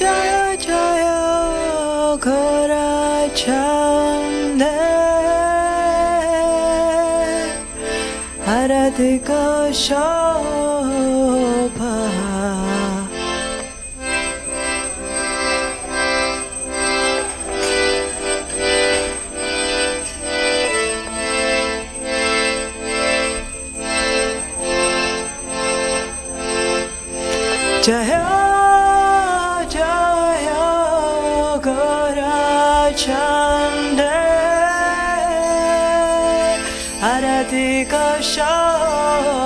Jaya Jaya Gora Chande Aradhika Shobha Jaya Chande Aradhika Shobha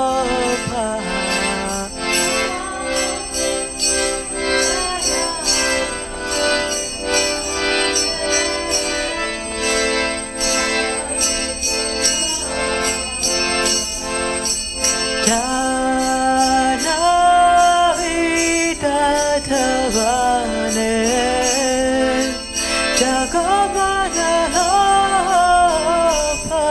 Janavita Thavane Jagamana Lopa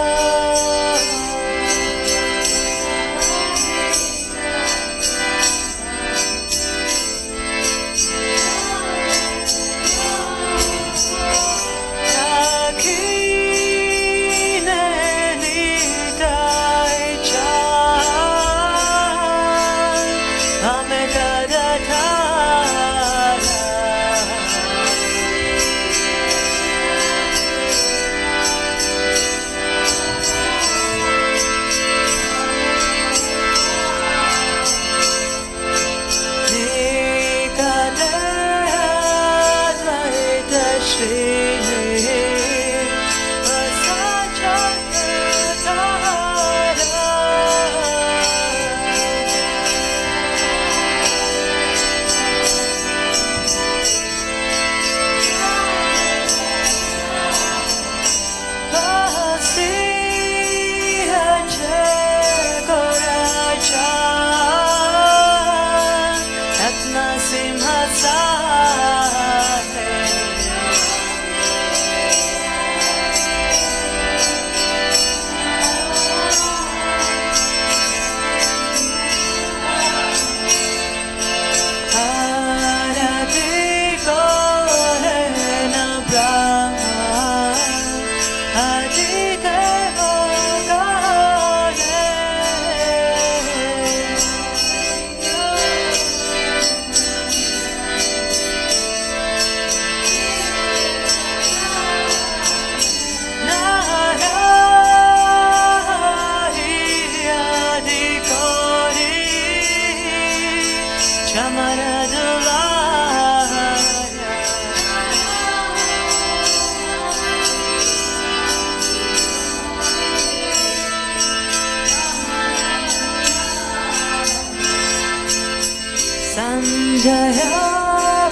Jaya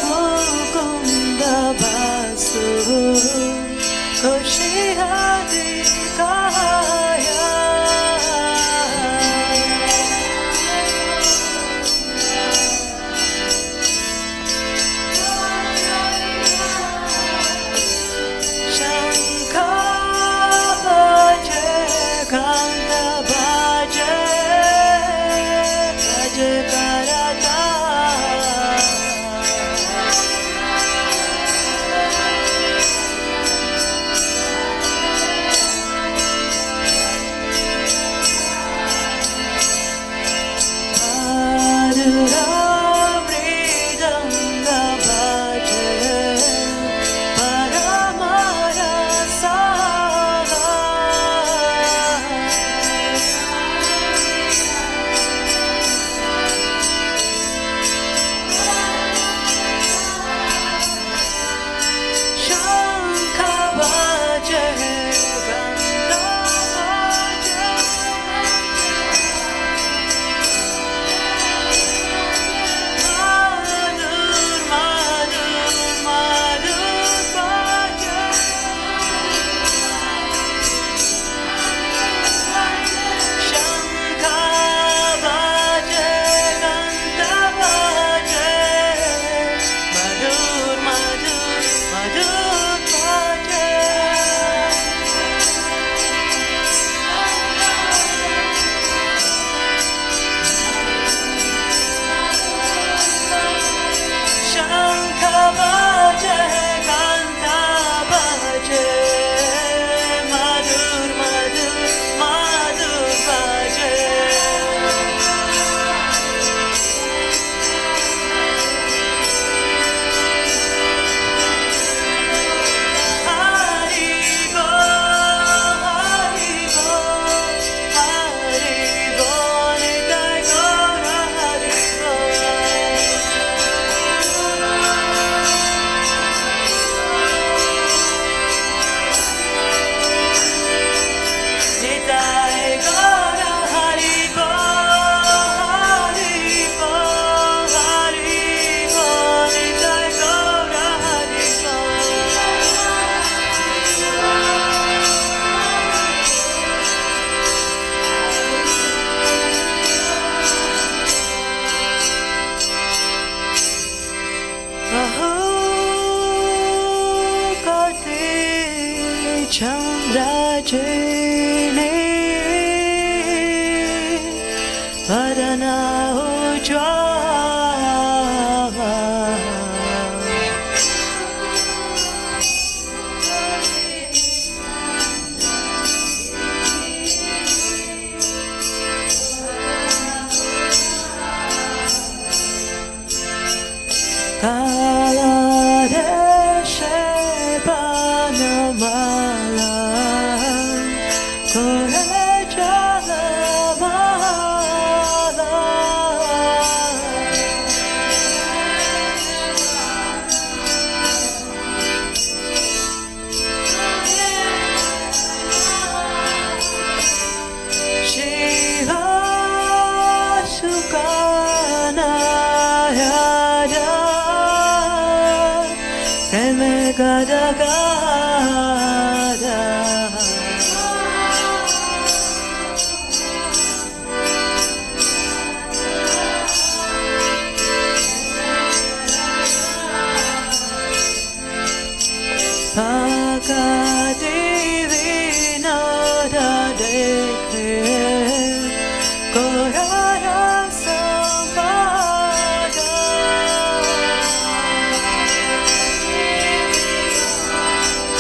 Mukunda Basu Kushi Adhikaya Chandrajini Varana Ujjvala Kala Deshe Banamala Gada gada Bhaktivedanta Manor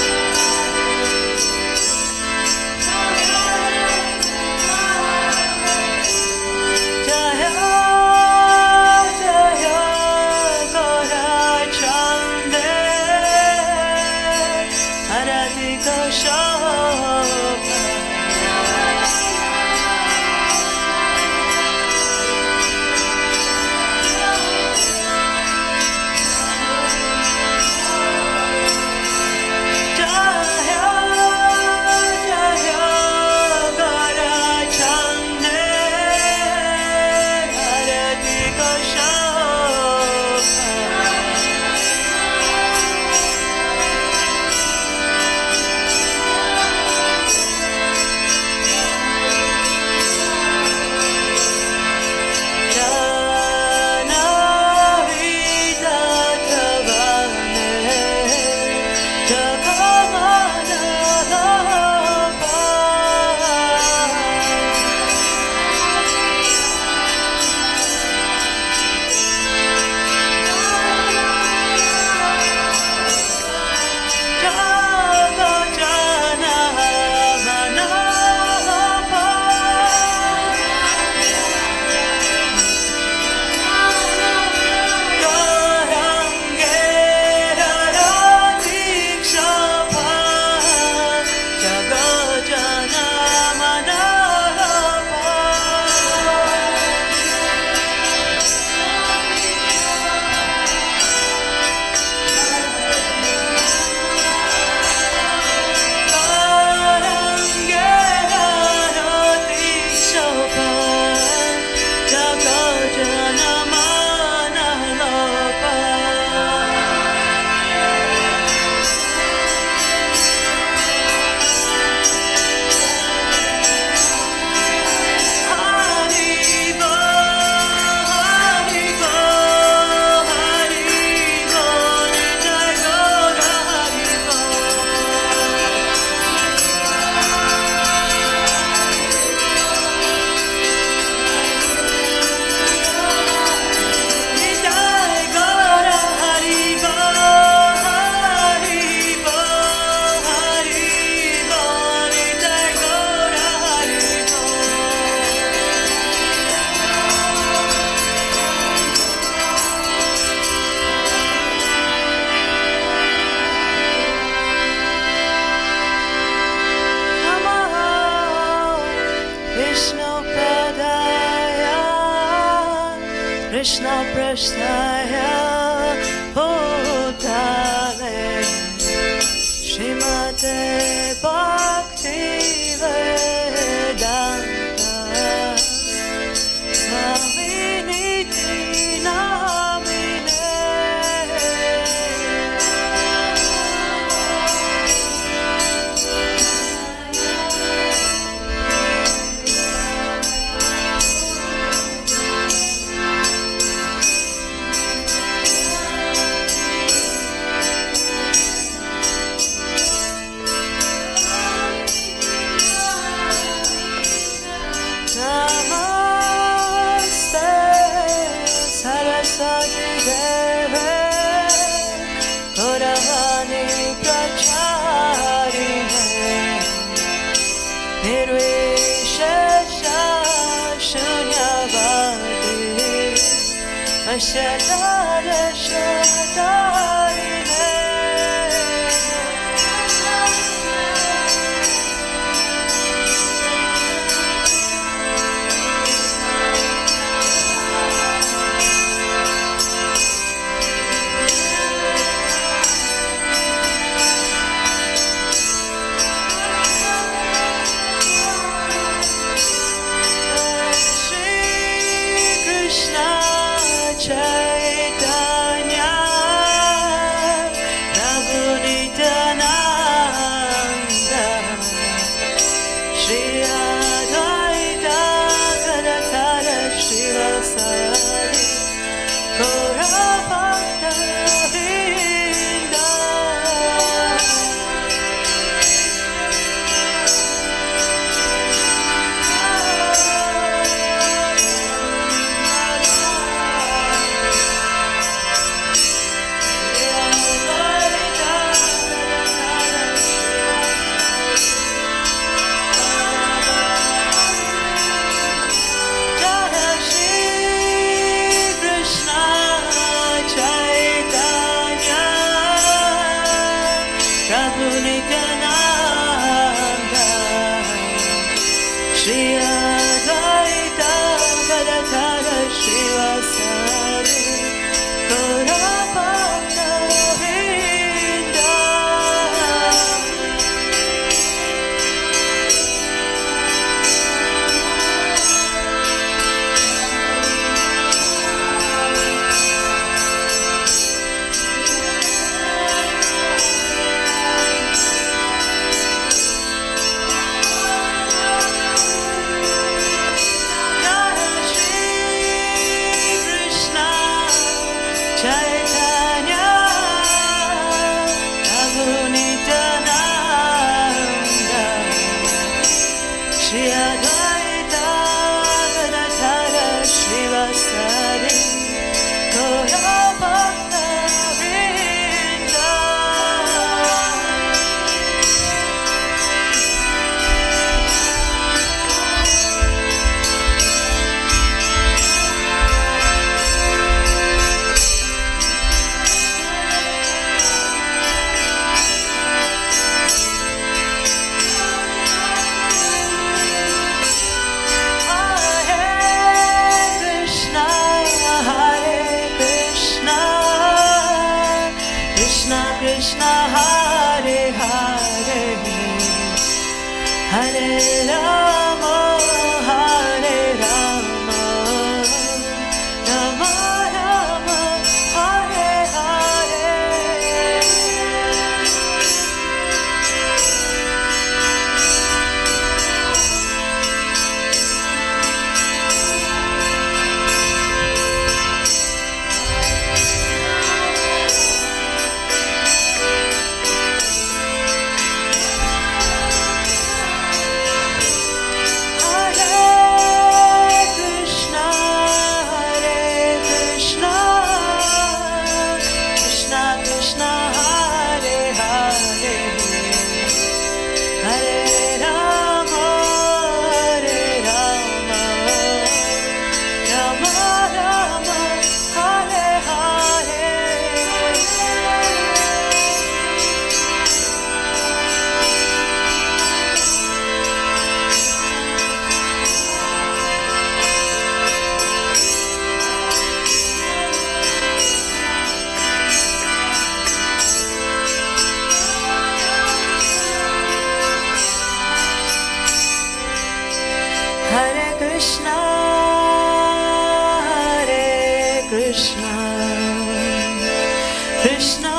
Krishna Prasthaya Bhutale Srimate Bhaktivedanta Swaminiti Namine Namaste Saraswati Deve Gauravani Pracharine Nirvishesha Shunyavadi Ashatara Shatarine Chaitanya Prabhu Nityananda Shri Advaita Gadadhara Srivasadi Gaura Bhakta Vrinda Nityananda Shri Advaita Gadadhara Srivasadi Gaura Bhakta Vrinda Chaitanya Prabhu Nityananda Shri Advaita Gadadhara Srivasadi Gaura Bhakta Vrinda Krishna Hare Hare Hare Rama Hare Rama Rama Rama Hare Hare Hare Krishna, Krishna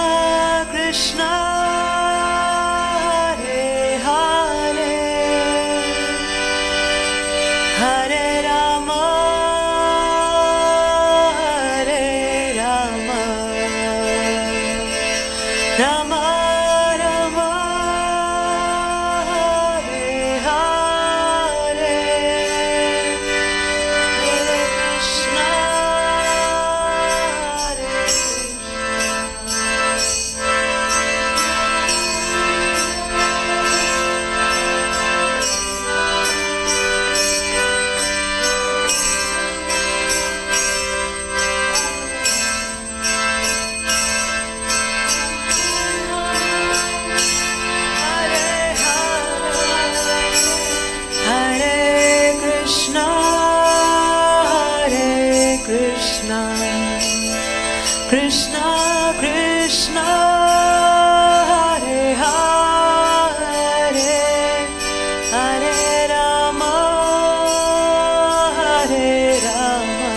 Krishna, Hare Hare, Hare Rama, Hare Rama, Rama Rama, Hare Hare, Hare Krishna, Hare Hare Krishna, Krishna Krishna, Hare Hare, Hare Rama, Hare Rama,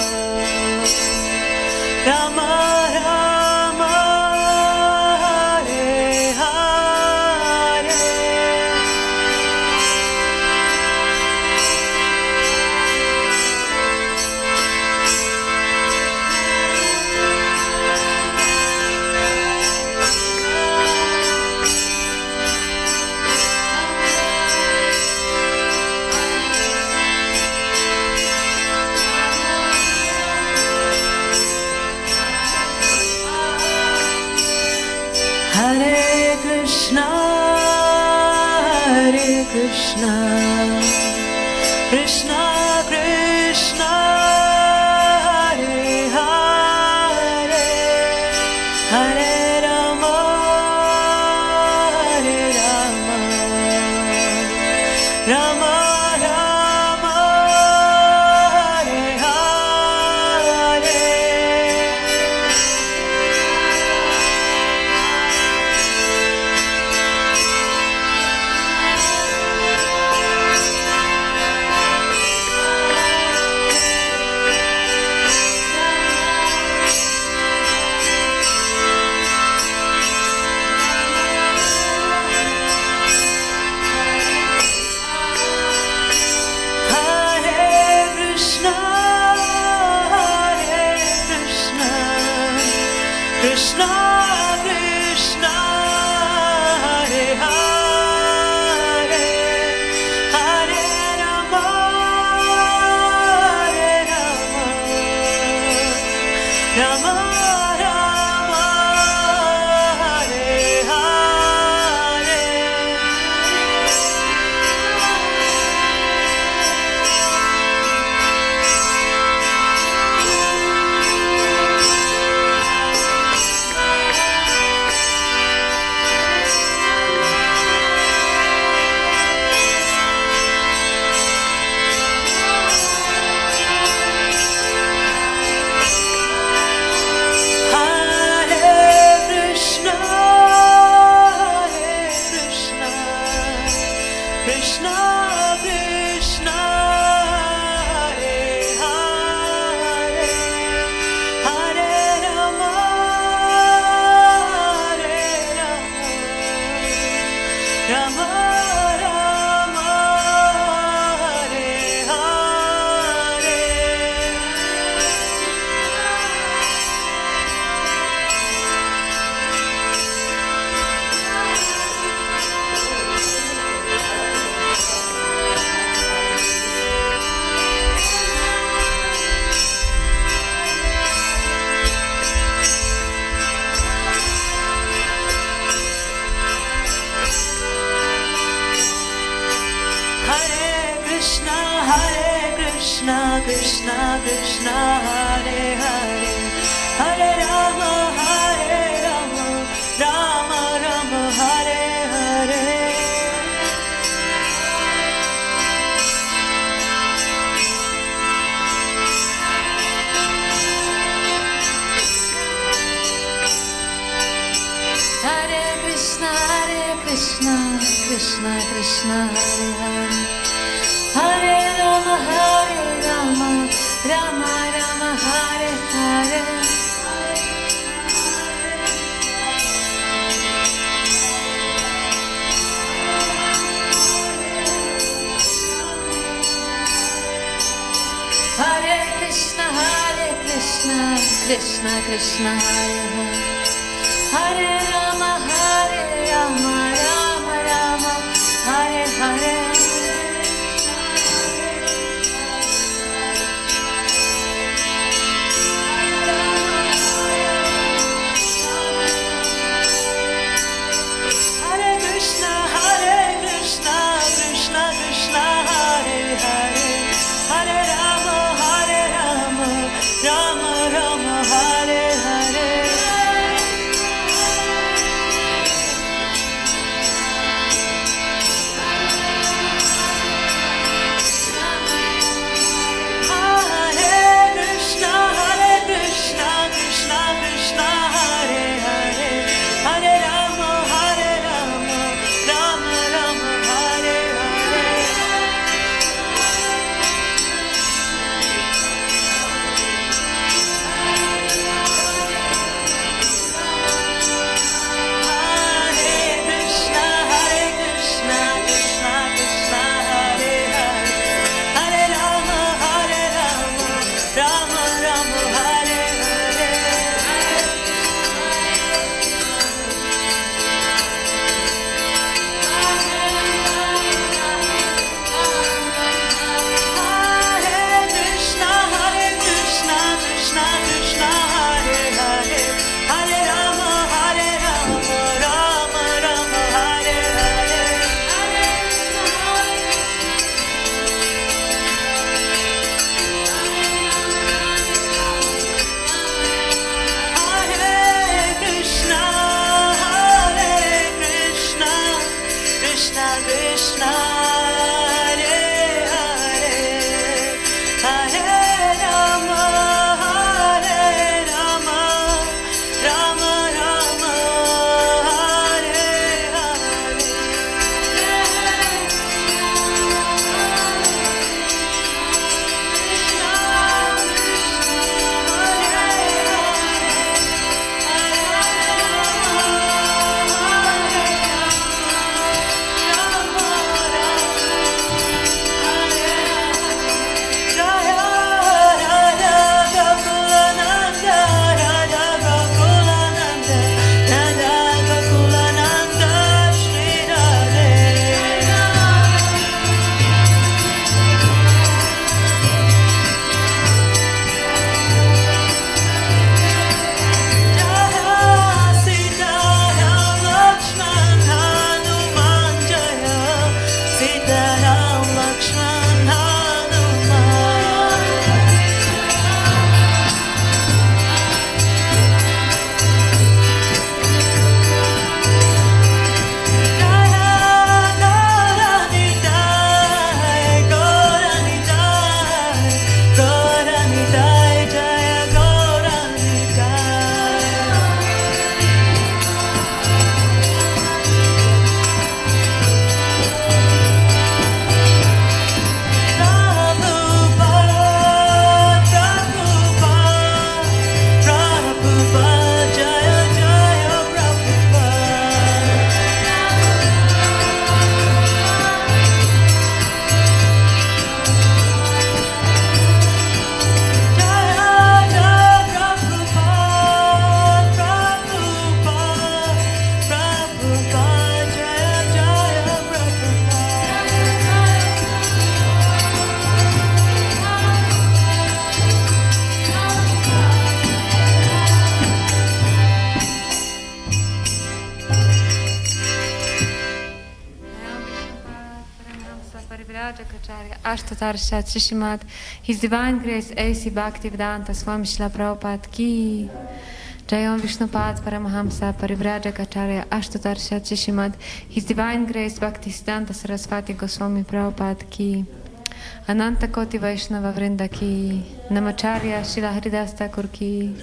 Rama Rama, Hare Hare. Hare Krishna, Krishna Krishna, Hare Hare, Hare Rama, Hare Rama, Rama Rama, Hare Hare. Krishna Krishna, Hare Hare, Hare Rama, Hare Rama, Rama Rama, Hare Hare. Krishna Krishna, Hare Hare, Hare Rama, Hare Rama, Rama Rama, Hare Hare. Krishna Krishna, Hare Hare, Hare Rama, Rama Rama, Hare Hare. Hare Krishna, Krishna Krishna, Hare Hare, Hare Rama, Krishna, Krishna Krishna, Hare Hare, Hare Rama, Hare Rama, Rama Rama, Hare Hare. Ashtatarshad Shishimad, His Divine Grace A.C. Bhaktivedanta Swami Srila Prabhupada Ki, Jayam Vishnupad Paramahamsa Parivrajacharya Ashtatarshad Shishimad, His Divine Grace Bhaktivedanta Saraswati Goswami Prabhupada Ki, Ananta Koti Vaishnava Vrinda Ki, Namacharya Srila Haridas Thakur Ki,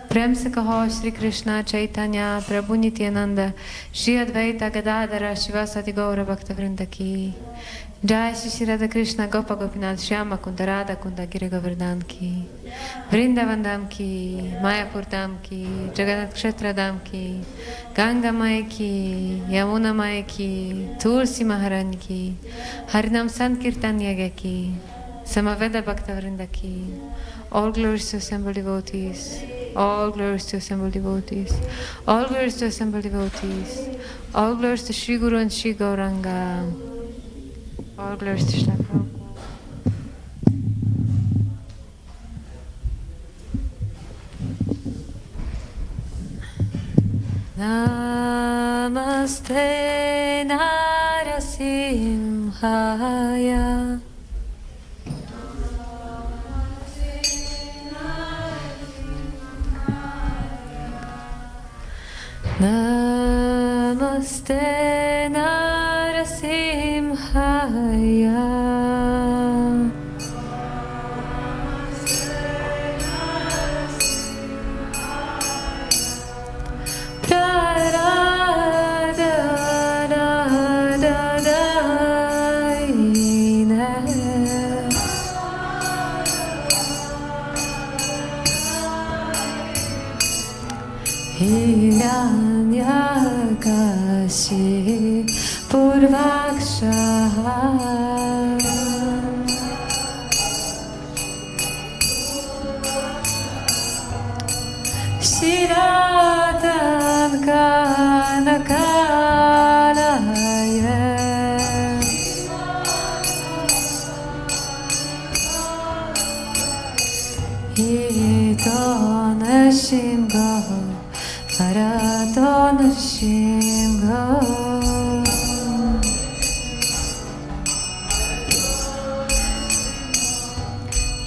Prem se kaho Shri Krishna Chaitanya Prabhu Nityananda Shri Advaita Gadadhara Shivasati Gaura Bhakta Vrinda Ki, Jai Shri Radha Krishna Gopa Gopinath Shyama Kunda Radha Kunda Giri Govardhan Ki, Vrindavan Dham Ki, Mayapur Dham Ki, Jagannath Kshetra Dham Ki, Ganga Mai Ki, Yamuna Mai Ki, Tulsi Maharani Ki, Harinam Sankirtan Yaga Ki, Samaveda Bhaktivedanta Ki. All glories to assembled devotees. All glories to assembled devotees. All glories to assembled devotees. All glories to Sri Guru and Sri Gauranga. All glories to Shri Prabhupada. Namaste Narasimhaya. Namaste Narasimhaya. Hiranyakashi Purvakshaha Shiratan Kanakalaya Hitonashimgo Aratonashimgo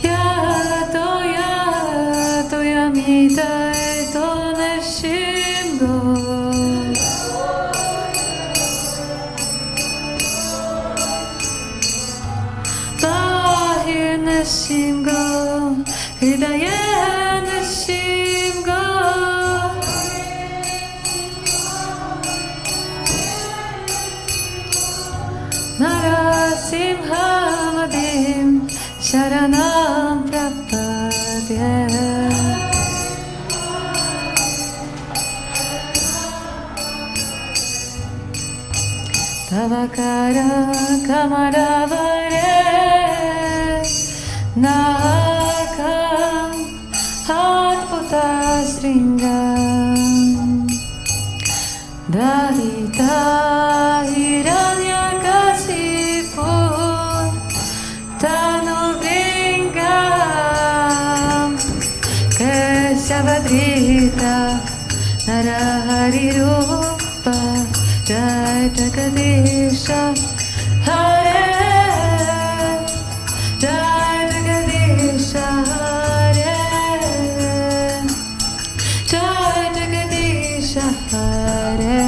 Yato yato yamita etonashimgo Bahirnashimgo Hridayanashimgo Narasimhamadim Sharanam Prapadya Tavakara Kamaravare Nakam Adbhuta Sringam Dalita Hiranyakasipu Tanuvingam Keshavadrita Narahari Rupa Jai Jagadisha Hare Jai Jagadisha Hare Jai Jagadisha Hare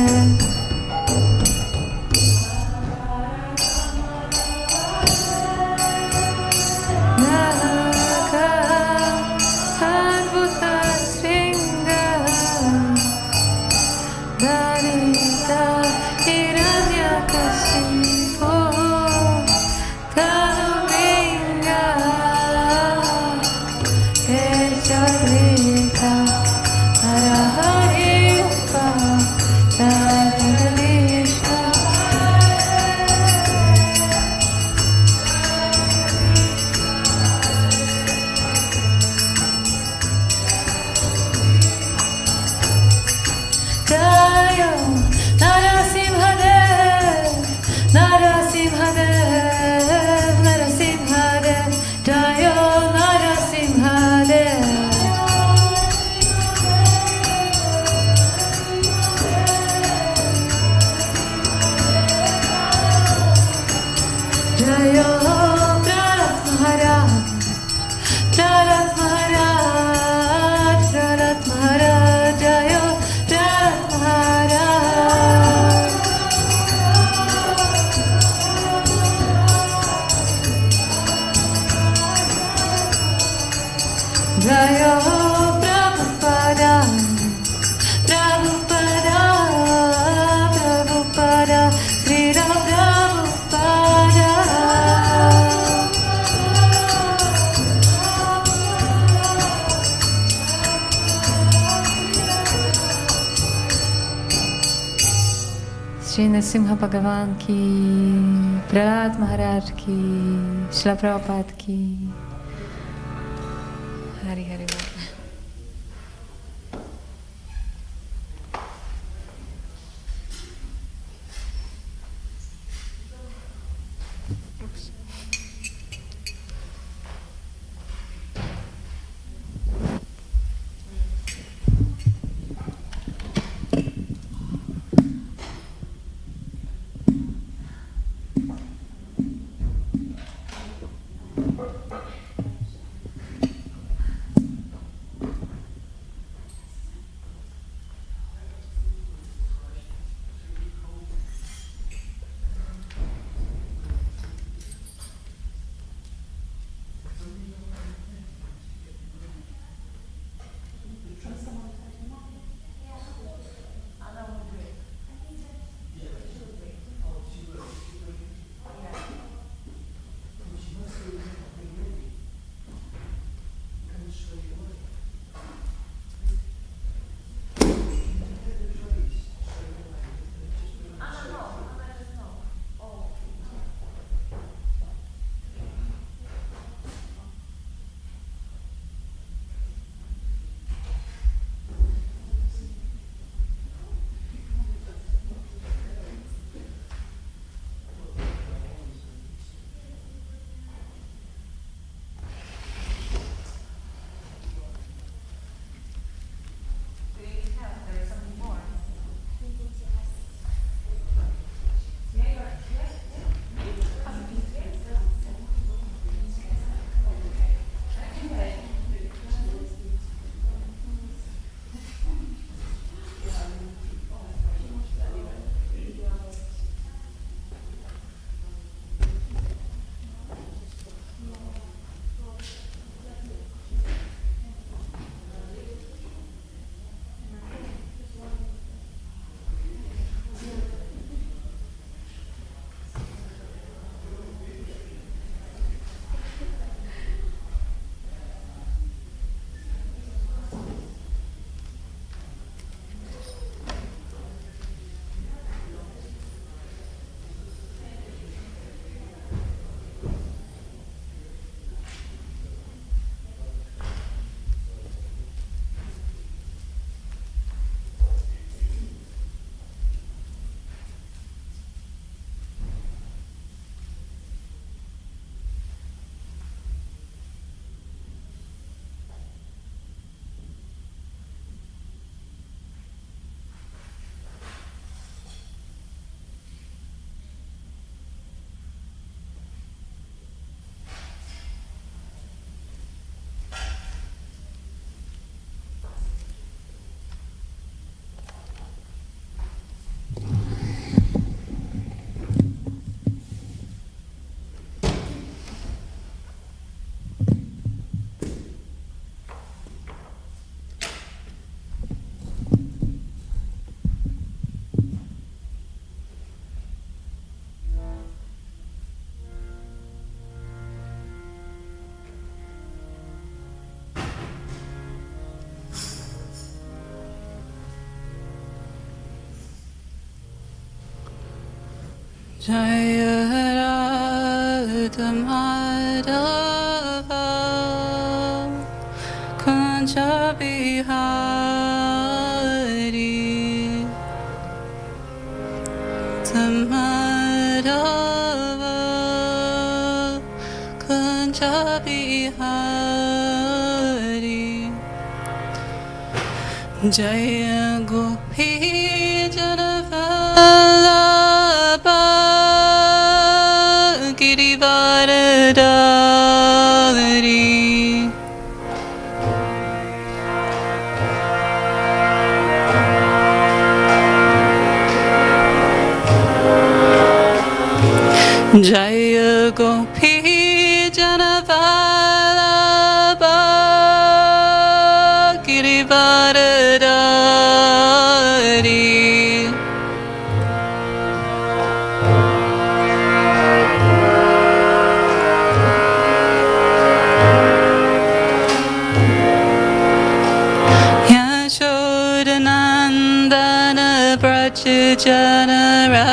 Jaya Prabhupada, Prabhupada, Prabhupada, Sri Ram Prabhupada. Srila Narasimha Bhagavan ki, Prahlad Maharaj ki, Srila Prabhupada ki. Hari Hari Bol. Jaya Radha Madhava Kunja Bihari Madhava Kunja Bihari Jaya Gopi Janavallabha Girivardhari Jaya Gopi Janavallabha Girivardhari Yashodanandana Brajjanara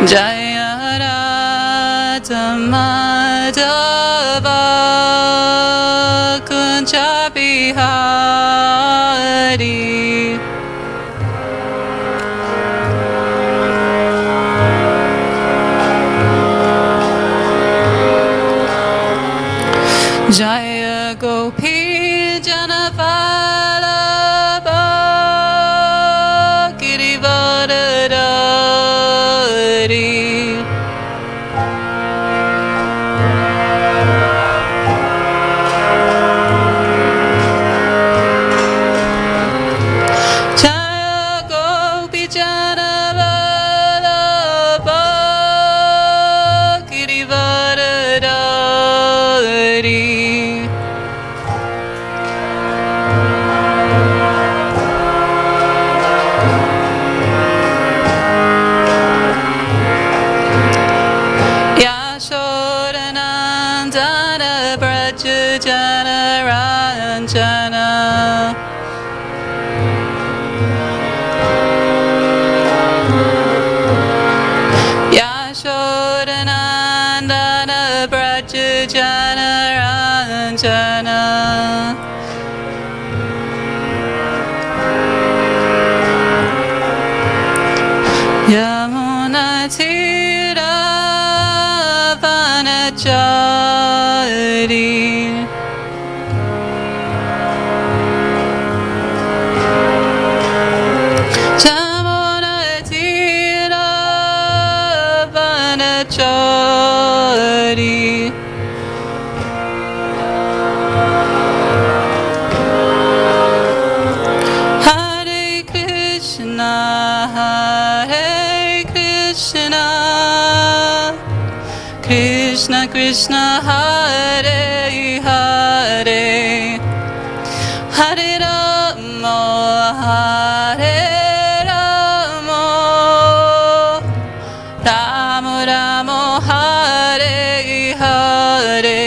Jaya Radha Madhava Kunja Bihari. Jaya Gopi Janavalabha Girivardhari. Jaya Gopi Janavalabha Girivardhari. Yashodanandana Brajajana Ranjana. Yashodanandana Brajajana Ranjana. Yamuna Tira Vanachari. Yamuna Tira Vanachari. Hare Krishna, Hare Krishna, Krishna Krishna, Hare Hare, Hare Rama, Hare Rama, Rama Rama, Hare Hare.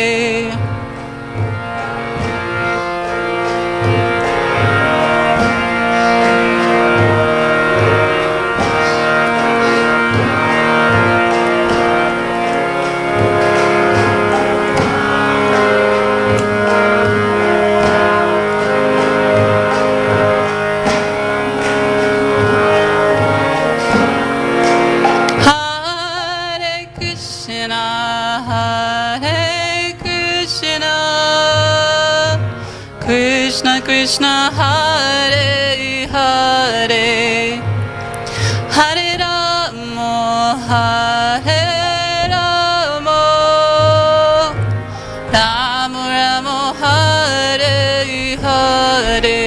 Hare Krishna, Hare Krishna, Krishna Krishna, Hare Hare, Hare Rama, Hare Rama, Rama Rama, Hare Hare.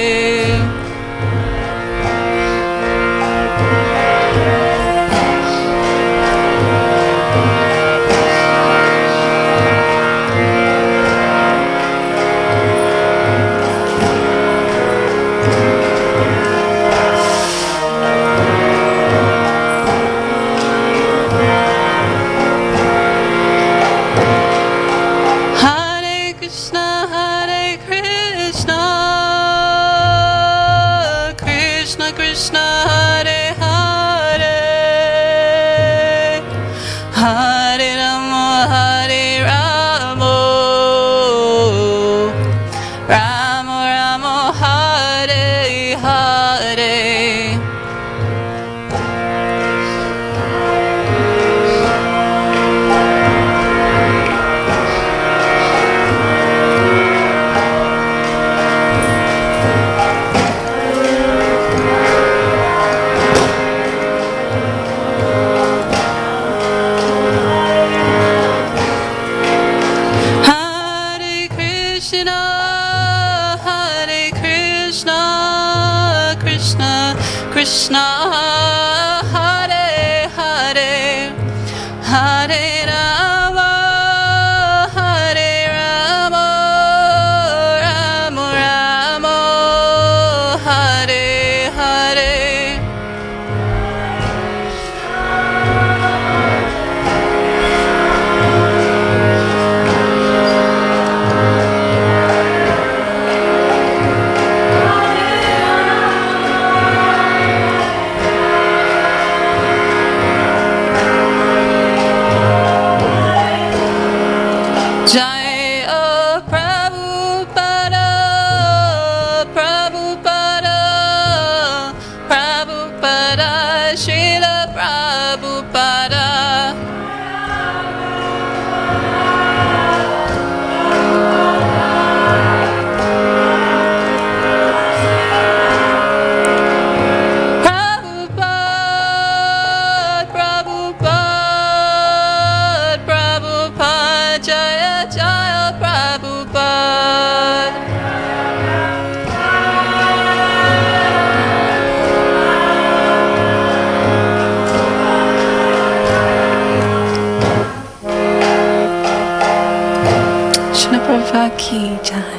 Hare Krishna, Hare Krishna, Krishna Krishna, Hare Hare, Hare Rama, Hare Rama, Rama Rama, Hare Hare. Hare Krishna, Hare Krishna, Krishna Krishna, Hare Hare, Hare Rama, Hare Rama, Rama Rama, Hare Hare. Prabhupada ki jai.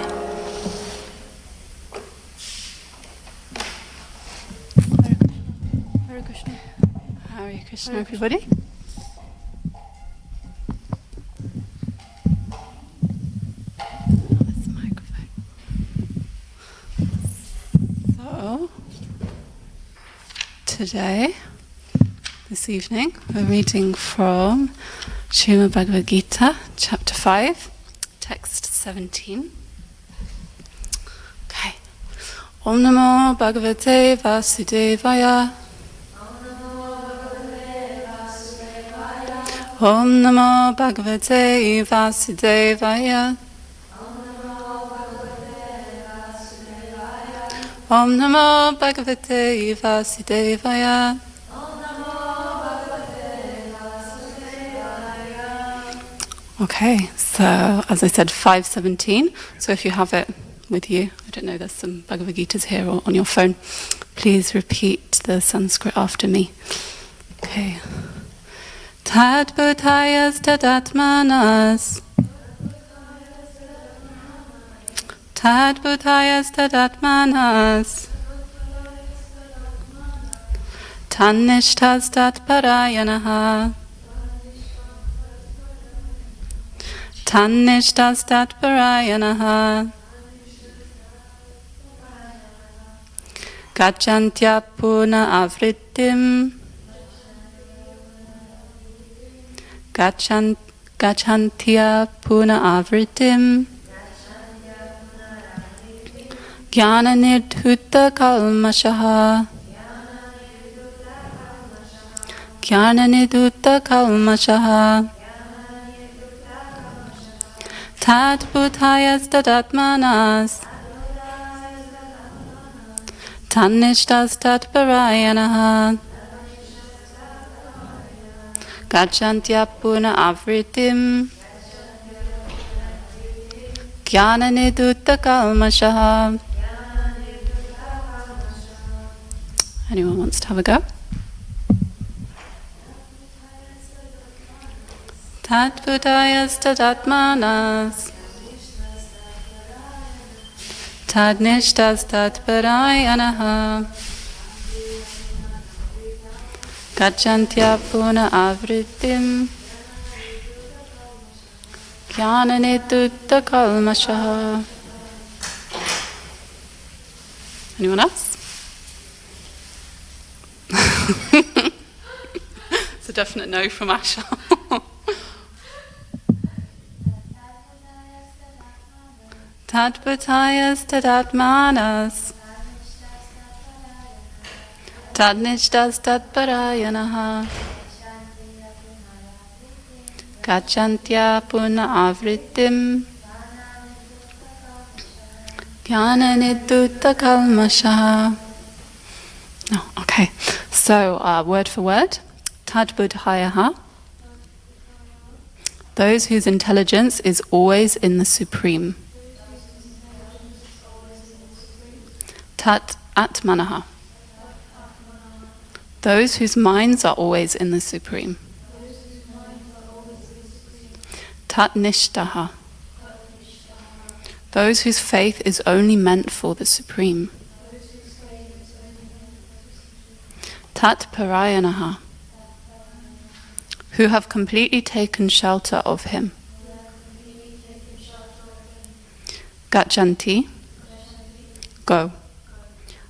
Hare Krishna. Hare Krishna, everybody. This microphone. So, today, this evening, we're reading from Srimad Bhagavad Gita, chapter 5, text 17. Okay. Om Namo Bhagavate Vasudevaya. Om Namo Bhagavate Vasudevaya. Om Namo Bhagavate Vasudevaya. Okay, so as I said, 5:17. So if you have it with you, I don't know, there's some Bhagavad Gitas here or on your phone. Please repeat the Sanskrit after me. Okay. Tad Buddhayas Tadatmanas. Tad Buddhayas Tadatmanas. Tannishtas Tatparayanaha. Tannishtas Tatparayanaha. Gacchantya Puna Avrittim. Gacchantya Puna Avrittim. Jnana Nidhuta Kalmashaha. Jnana Nidhuta Kalmashaha. Tad Buddhayas Tadatmanas. Tannishtas Tatparayanaha. Gacchantya Puna Avrittim. Jnana Nidhuta Kalmashaha. Anyone wants to have a go? Tat Buddhayas Tadatmanas. Tad Nishtas Tatparayanaha. Gacchantya Puna Avrittim. Jnana Nidhuta Kalmashaha. Anyone else? It's a definite no from Asha. Tad Buddhayas Tadatmanas. Tad Nishtas Tatparayanaha. Gacchantya Puna Avrittim. Jnana Nidhuta Kalmashaha. No, okay. So, word for word. Tad Buddhayaha. Those whose intelligence is always in the Supreme. Tat Atmanaha. Those whose minds are always in the Supreme. Tat Nishtaha. Those whose faith is only meant for the Supreme. Tat Parayanaha. Who have completely taken shelter of him. Gachanti. Go.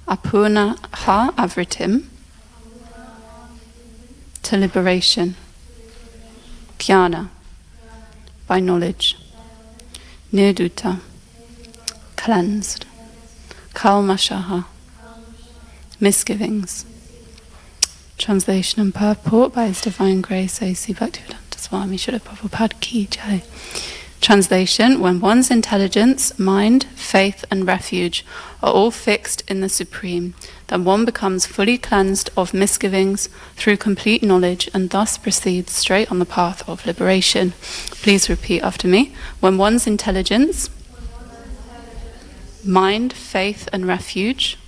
Apurna ha avritim. To liberation. Jnana. By knowledge. Nirduta. Cleansed. Kalmashaha. Misgivings. Translation and purport by His Divine Grace A.C. Bhaktivedanta Swami Srila Prabhupada ki jai. Translation: when one's intelligence, mind, faith and refuge are all fixed in the Supreme, then one becomes fully cleansed of misgivings through complete knowledge and thus proceeds straight on the path of liberation. Please repeat after me. When one's intelligence, mind, faith and refuge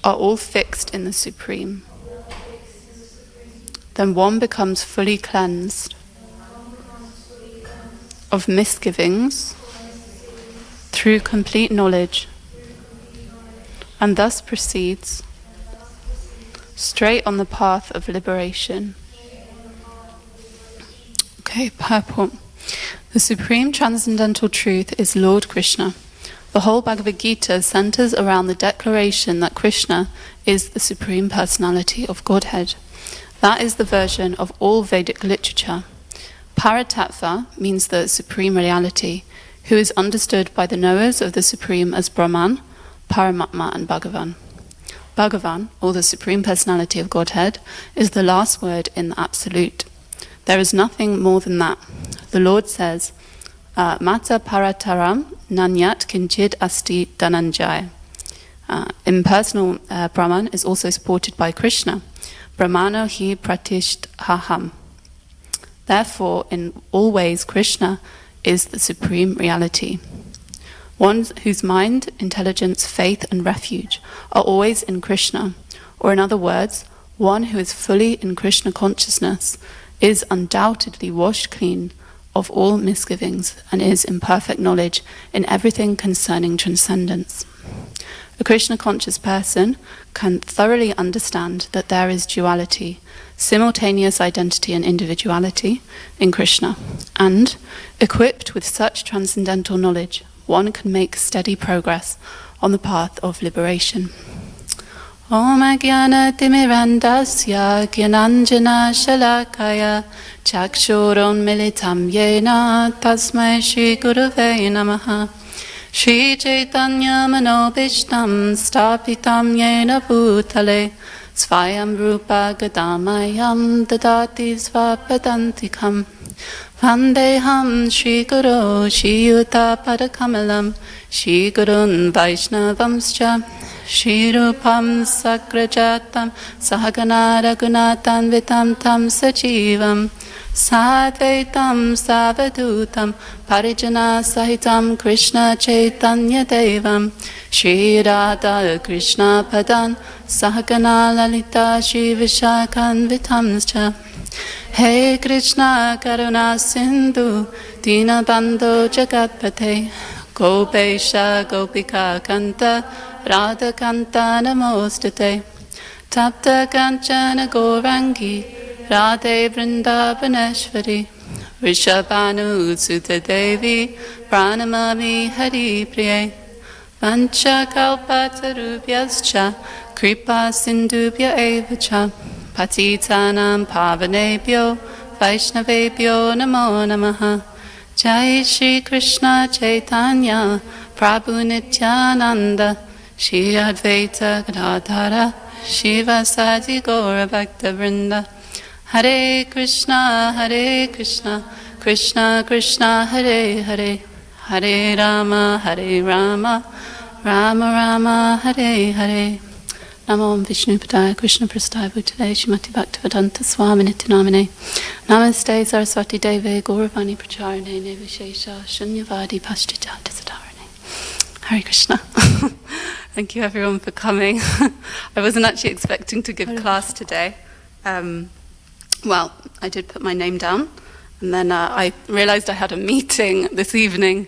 are all fixed in the Supreme, then one becomes fully cleansed of misgivings through complete knowledge, and thus proceeds straight on the path of liberation. Okay, purport. The supreme transcendental truth is Lord Krishna. The whole Bhagavad Gita centers around the declaration that Krishna is the Supreme Personality of Godhead. That is the version of all Vedic literature. Paratattva means the Supreme Reality, who is understood by the knowers of the Supreme as Brahman, Paramatma and Bhagavan. Bhagavan, or the Supreme Personality of Godhead, is the last word in the Absolute. There is nothing more than that. The Lord says, Mata Parataram Nanyat Kinchid Asti Dhananjaya. Impersonal Brahman is also supported by Krishna. Brahmano hi pratisthaham. Therefore, in all ways, Krishna is the supreme reality. One whose mind, intelligence, faith, and refuge are always in Krishna, or in other words, one who is fully in Krishna consciousness, is undoubtedly washed clean of all misgivings and is in perfect knowledge in everything concerning transcendence. A Krishna-conscious person can thoroughly understand that there is duality, simultaneous identity and individuality in Krishna, and, equipped with such transcendental knowledge, one can make steady progress on the path of liberation. Om Jnana Timirandasya Jnananjana Shalakaya Chakshuron Militam Yena Tasmai Shri Gurave Namaha Shri Chaitanya Manobishtam Stapitam Yena Bhutale Svayam Rupa Gadamayam Dadati Svapadantikam Vandeham Shri Guru Shri Yuta Padakamalam Shri Gurun Vaishnavamscha Shri Rupam Sakrajatam Sahagana Raghunatan Vitam Tam Sajivam Sadvaitam Savadutam Parijana Sahitam Krishna Chaitanya Devam Shri Radha Krishna Padan Sahagana Lalita Shri Vishakhan Vitamscha Hey Krishna Karuna Sindhu Dinabandho Jagatpate Gopesha Gopika Kanta Radha Kanta Namostate Tapta Kanchana Gourangi Radhe Vrindavaneshwari Rishabhanu Sutta Devi Pranamami Hari Priye Vancha Kalpatarubhyascha Kripa Sindhubhya Evacha Patitanam Pavanebhyo Vaishnavebhyo Namo Namaha Jai Shri Krishna Chaitanya Prabhu Nityananda Shri Advaita Gadadhara Shiva Sadi Gaura Bhakta Vrinda Hare Krishna Krishna Krishna Hare Hare Hare Rama Rama Rama Hare Hare Namo Vishnu Padaya Krishna Prasthaya Bhutale Shrimati Bhaktivedanta Swami Nityanamane Namaste Saraswati Deve Gauravani Pracharane Nevishesha Shunyavadi Paschijata Sadarane. Hare Krishna. Thank you everyone for coming. I wasn't actually expecting to give class today. Well, I did put my name down, and then I realized I had a meeting this evening,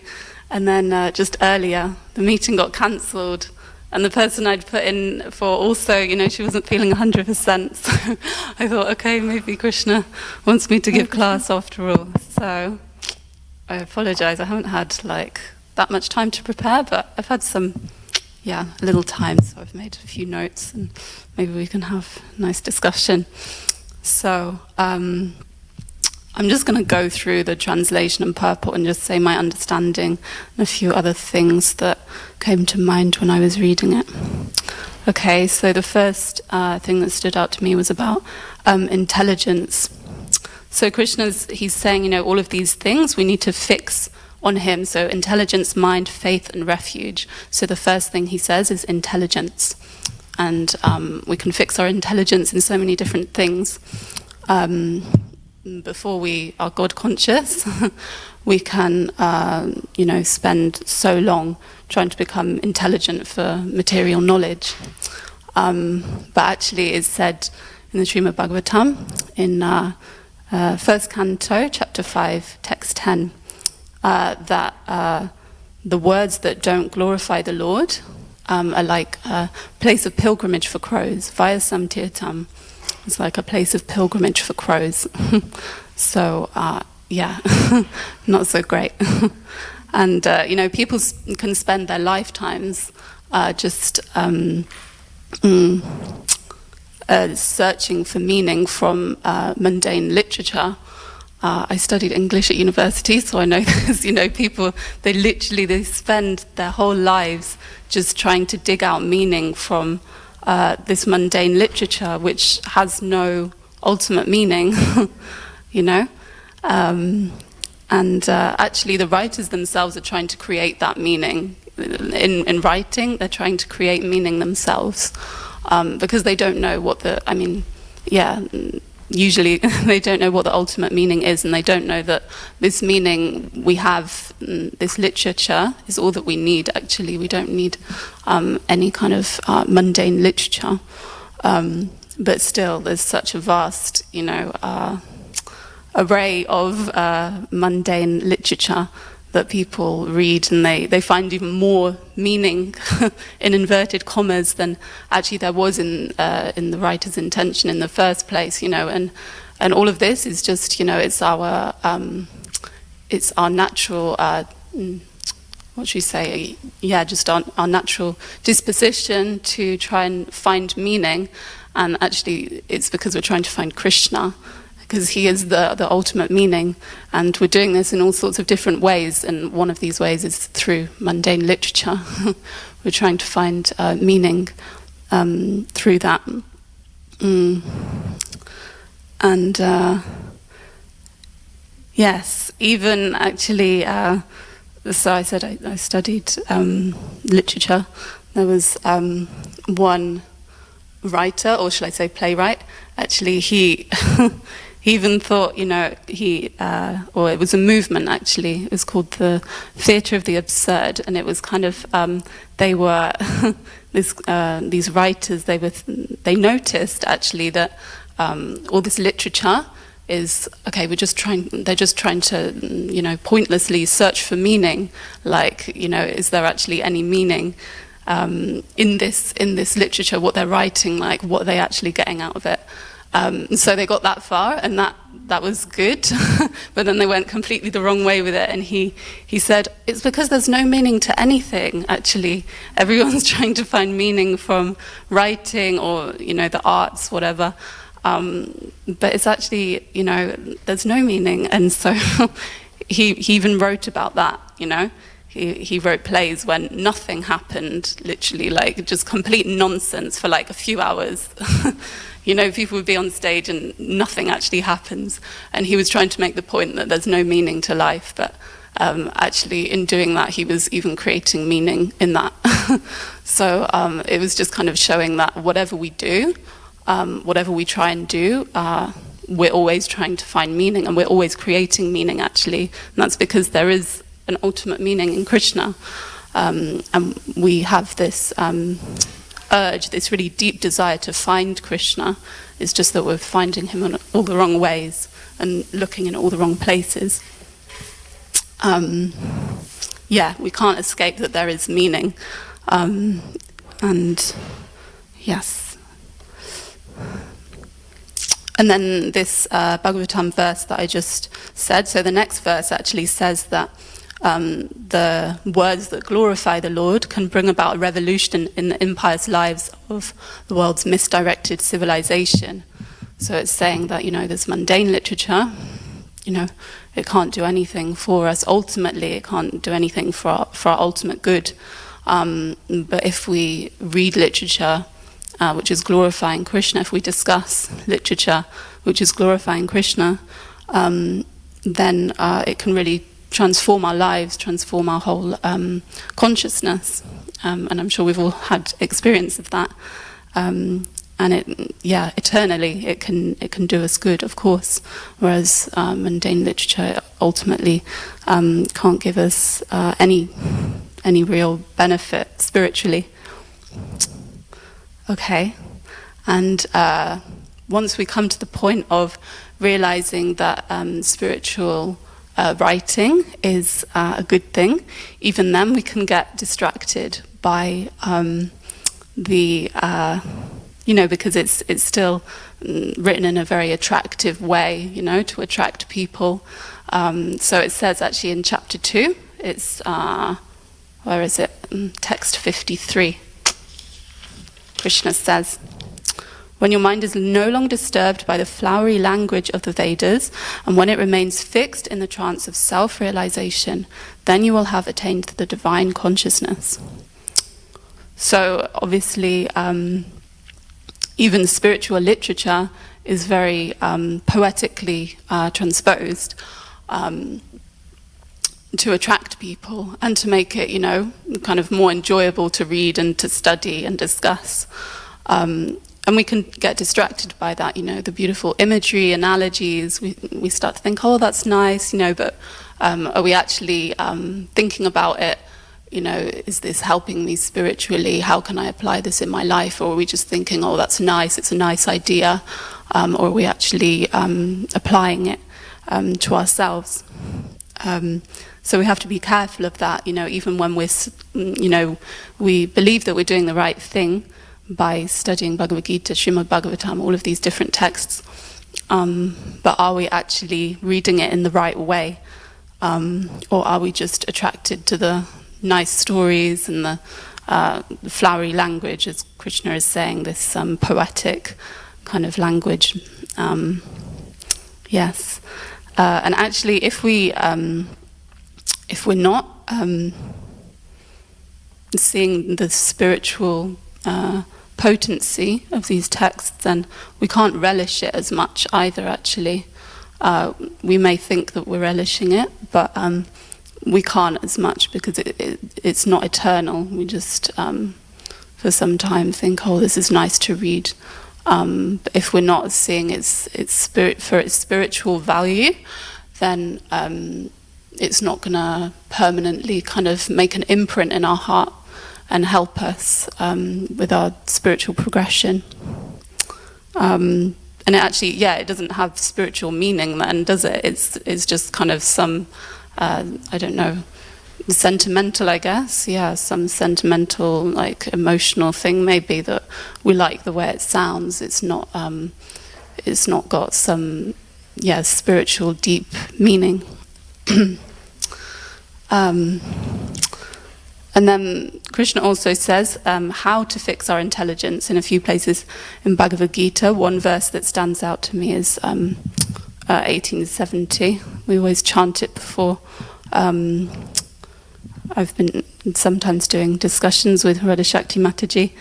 and then just earlier the meeting got cancelled. And the person I'd put in for also, she wasn't feeling 100%. So I thought, okay, maybe Krishna wants me to give class after all. So I apologize. I haven't had that much time to prepare, but I've had a little time. So I've made a few notes, and maybe we can have a nice discussion. So I'm just going to go through the translation and purport and just say my understanding and a few other things that came to mind when I was reading it. Okay, so the first thing that stood out to me was about intelligence. So he's saying, all of these things we need to fix on him. So intelligence, mind, faith, and refuge. So the first thing he says is intelligence. And we can fix our intelligence in so many different things. Before we are God conscious, we can, spend so long trying to become intelligent for material knowledge. But actually it's said in the Srimad Bhagavatam, in first canto, chapter 5, text 10, that the words that don't glorify the Lord are like a place of pilgrimage for crows. Vayasam tirtam is like a place of pilgrimage for crows. So, yeah, not so great. And, people can spend their lifetimes just searching for meaning from mundane literature. I studied English at university, so I know there's, people, they spend their whole lives just trying to dig out meaning from this mundane literature, which has no ultimate meaning, actually the writers themselves are trying to create that meaning. In writing, they're trying to create meaning themselves, because they don't know what usually they don't know what the ultimate meaning is, and they don't know that this meaning we have, this literature, is all that we need. Actually, we don't need any kind of mundane literature. But still, there's such a vast, array of mundane literature that people read, and they find even more meaning in inverted commas than actually there was in the writer's intention in the first place, and all of this is just, it's our natural, what should we say, just our natural disposition to try and find meaning, and actually it's because we're trying to find Krishna, because he is the ultimate meaning, and we're doing this in all sorts of different ways, and one of these ways is through mundane literature. We're trying to find meaning through that. And yes, even actually, so I said I studied literature. There was one writer, or should I say playwright, actually he he even thought, or it was a movement actually, it was called the Theatre of the Absurd, and it was kind of, they were, these writers, they noticed actually that all this literature is, okay, they're just trying to, pointlessly search for meaning, like, is there actually any meaning in this literature, what they're writing, like what are they actually getting out of it? So they got that far, and that was good, but then they went completely the wrong way with it, and he said, it's because there's no meaning to anything, actually. Everyone's trying to find meaning from writing or, the arts, whatever, but it's actually, there's no meaning, and so he even wrote about that, He wrote plays when nothing happened, literally, like just complete nonsense for like a few hours. People would be on stage and nothing actually happens. And he was trying to make the point that there's no meaning to life, but actually in doing that, he was even creating meaning in that. So it was just kind of showing that whatever we do, whatever we try and do, we're always trying to find meaning, and we're always creating meaning, actually. And that's because there is an ultimate meaning in Krishna, and we have this urge, this really deep desire to find Krishna. It's just that we're finding him in all the wrong ways and looking in all the wrong places. We can't escape that there is meaning, and yes. And then this Bhagavatam verse that I just said, so the next verse actually says that the words that glorify the Lord can bring about a revolution in the impious lives of the world's misdirected civilization. So it's saying that, this mundane literature, it can't do anything for us ultimately, it can't do anything for our ultimate good. But if we read literature which is glorifying Krishna, if we discuss literature which is glorifying Krishna, then it can really transform our lives, transform our whole consciousness, and I'm sure we've all had experience of that. And eternally, it can do us good, of course. Whereas mundane literature ultimately can't give us any real benefit spiritually. Okay, and once we come to the point of realizing that spiritual writing is a good thing. Even then, we can get distracted by because it's still written in a very attractive way, to attract people. So it says actually in chapter 2, it's, where is it? Text 53. Krishna says, when your mind is no longer disturbed by the flowery language of the Vedas, and when it remains fixed in the trance of self-realization, then you will have attained the divine consciousness. So obviously, even spiritual literature is very poetically transposed to attract people and to make it, kind of more enjoyable to read and to study and discuss. And we can get distracted by that, the beautiful imagery, analogies. We start to think, oh, that's nice, but are we actually thinking about it? Is this helping me spiritually? How can I apply this in my life? Or are we just thinking, oh, that's nice, it's a nice idea? Or are we actually applying it to ourselves? So we have to be careful of that, even when we believe that we're doing the right thing by studying Bhagavad Gita, Srimad Bhagavatam, all of these different texts. But are we actually reading it in the right way? Or are we just attracted to the nice stories and the flowery language, as Krishna is saying, this poetic kind of language? Yes. And actually, if we're not seeing the spiritual potency of these texts, then we can't relish it as much either, actually. We may think that we're relishing it, but we can't as much because it's not eternal. We just, for some time, think, oh, this is nice to read. But if we're not seeing its spiritual value, then it's not going to permanently kind of make an imprint in our heart and help us with our spiritual progression. And it actually, it doesn't have spiritual meaning then, does it? It's just kind of some, I don't know, sentimental, I guess. Yeah, some sentimental, like emotional thing maybe that we like the way it sounds. It's not got some, spiritual deep meaning. And then Krishna also says how to fix our intelligence in a few places in Bhagavad Gita. One verse that stands out to me is 1870. We always chant it before. I've been sometimes doing discussions with Radha Shakti Mataji.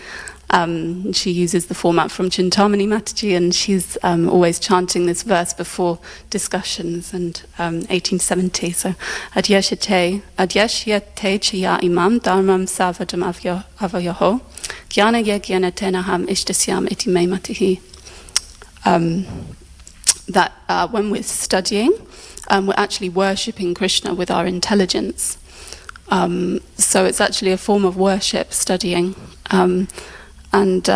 She uses the format from Chintamani Mataji, and she's always chanting this verse before discussions. And 1870, so Adyashyate chaya imam dharmam savadam avayaho jnana yagyanatena ishtasyam iti me matihi. That when we're studying, we're actually worshipping Krishna with our intelligence. So it's actually a form of worship, studying. And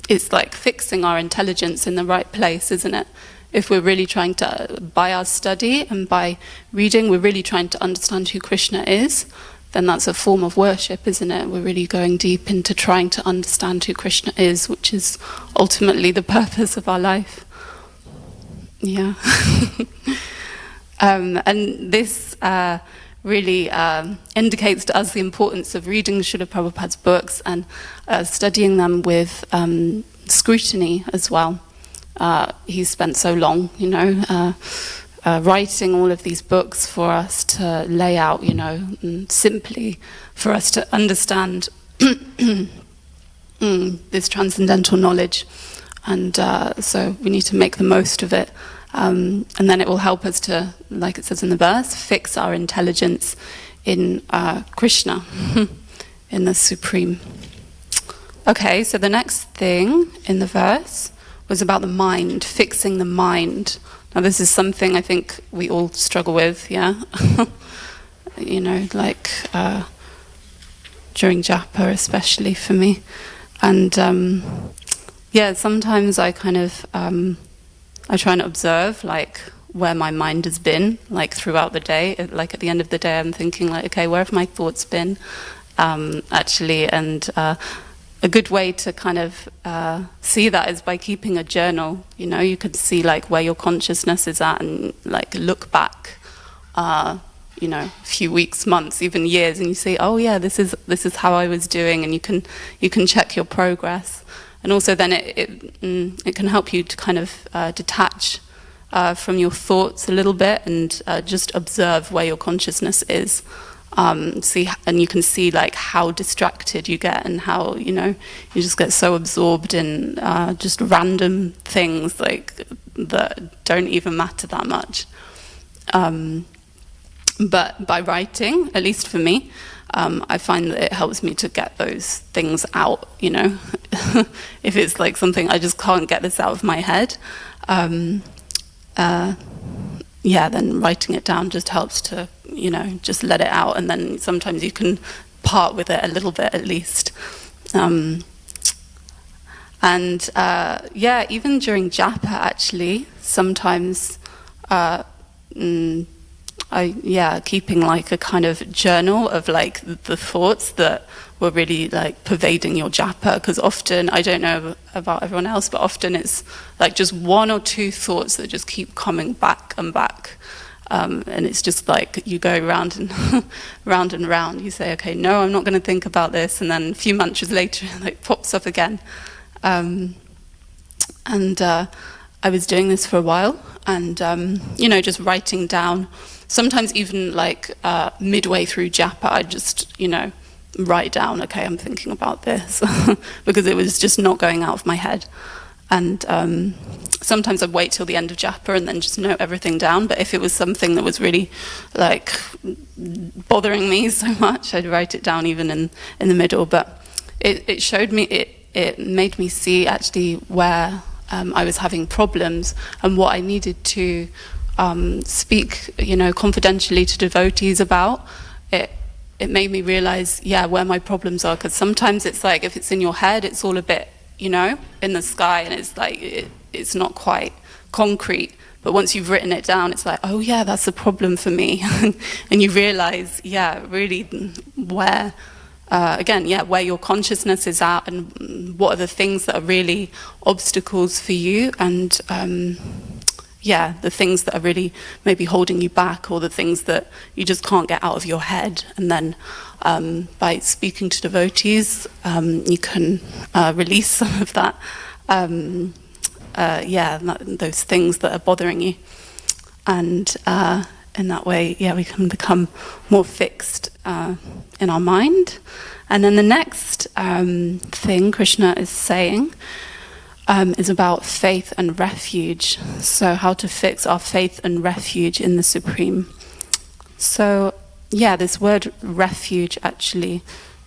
it's like fixing our intelligence in the right place, isn't it? If we're really trying to, by our study and by reading, we're really trying to understand who Krishna is, then that's a form of worship, isn't it? We're really going deep into trying to understand who Krishna is, which is ultimately the purpose of our life. Yeah. And this really indicates to us the importance of reading Srila Prabhupada's books and studying them with scrutiny as well. He spent so long, writing all of these books for us to lay out, simply for us to understand this transcendental knowledge. And so we need to make the most of it. And then it will help us to, like it says in the verse, fix our intelligence in Krishna, in the Supreme. Okay, so the next thing in the verse was about the mind, fixing the mind. Now this is something I think we all struggle with, yeah? Like during japa especially for me. And sometimes I kind of... I try and observe, like, where my mind has been, like throughout the day. Like at the end of the day, I'm thinking like, okay, where have my thoughts been, actually? And a good way to kind of see that is by keeping a journal. You know, you could see like where your consciousness is at, and like look back, you know, a few weeks, months, even years, and you say, oh yeah, this is how I was doing, and you can check your progress. And also then it can help you to kind of detach from your thoughts a little bit, and just observe where your consciousness is. See, and you can see like how distracted you get, and how, you know, you just get so absorbed in just random things like that don't even matter that much. But by writing, at least for me, I find that it helps me to get those things out, you know. If it's like something I just can't get this out of my head, yeah, then writing it down just helps to, you know, just let it out, and then sometimes you can part with it a little bit at least. Yeah, even during japa, actually, sometimes keeping like a kind of journal of like the thoughts that were really like pervading your japa, because often, I don't know about everyone else, but often it's like just one or two thoughts that just keep coming back and back, and it's just like you go round and round and round. You say, okay, no, I'm not going to think about this, and then a few months later it like pops up again. I was doing this for a while, and you know, just writing down. Sometimes even like midway through japa, I just, you know, write down, okay, I'm thinking about this, because it was just not going out of my head. And sometimes I'd wait till the end of japa and then just note everything down. But if it was something that was really like bothering me so much, I'd write it down even in the middle. But it showed me, it made me see actually where I was having problems, and what I needed to speak, you know, confidentially to devotees about. It made me realize, yeah, where my problems are, because sometimes it's like, if it's in your head, it's all a bit, you know, in the sky, and it's like, it's not quite concrete. But once you've written it down, it's like, oh yeah, that's a problem for me. And you realize, yeah, really where, again, yeah, where your consciousness is at, and what are the things that are really obstacles for you, and yeah, the things that are really maybe holding you back, or the things that you just can't get out of your head. And then by speaking to devotees, you can release some of that, those things that are bothering you. And in that way, yeah, we can become more fixed in our mind. And then the next thing Krishna is saying is about faith and refuge. So how to fix our faith and refuge in the Supreme. So yeah, this word refuge actually,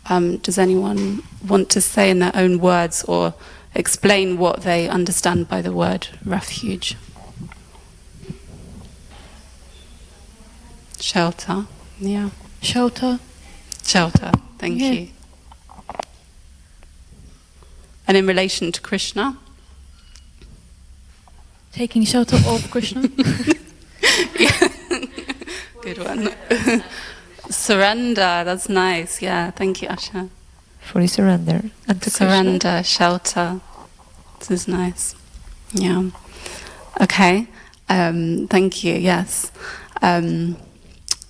does anyone want to say in their own words or explain what they understand by the word refuge? Shelter, yeah. Shelter. Shelter, thank you. And in relation to Krishna? Taking shelter of Krishna. Yeah. Good one. Surrender, that's nice. Yeah, thank you, Asha. Fully surrender. And to Surrender, Krishna. shelter. This is nice. Yeah. Okay. Thank you. Yes.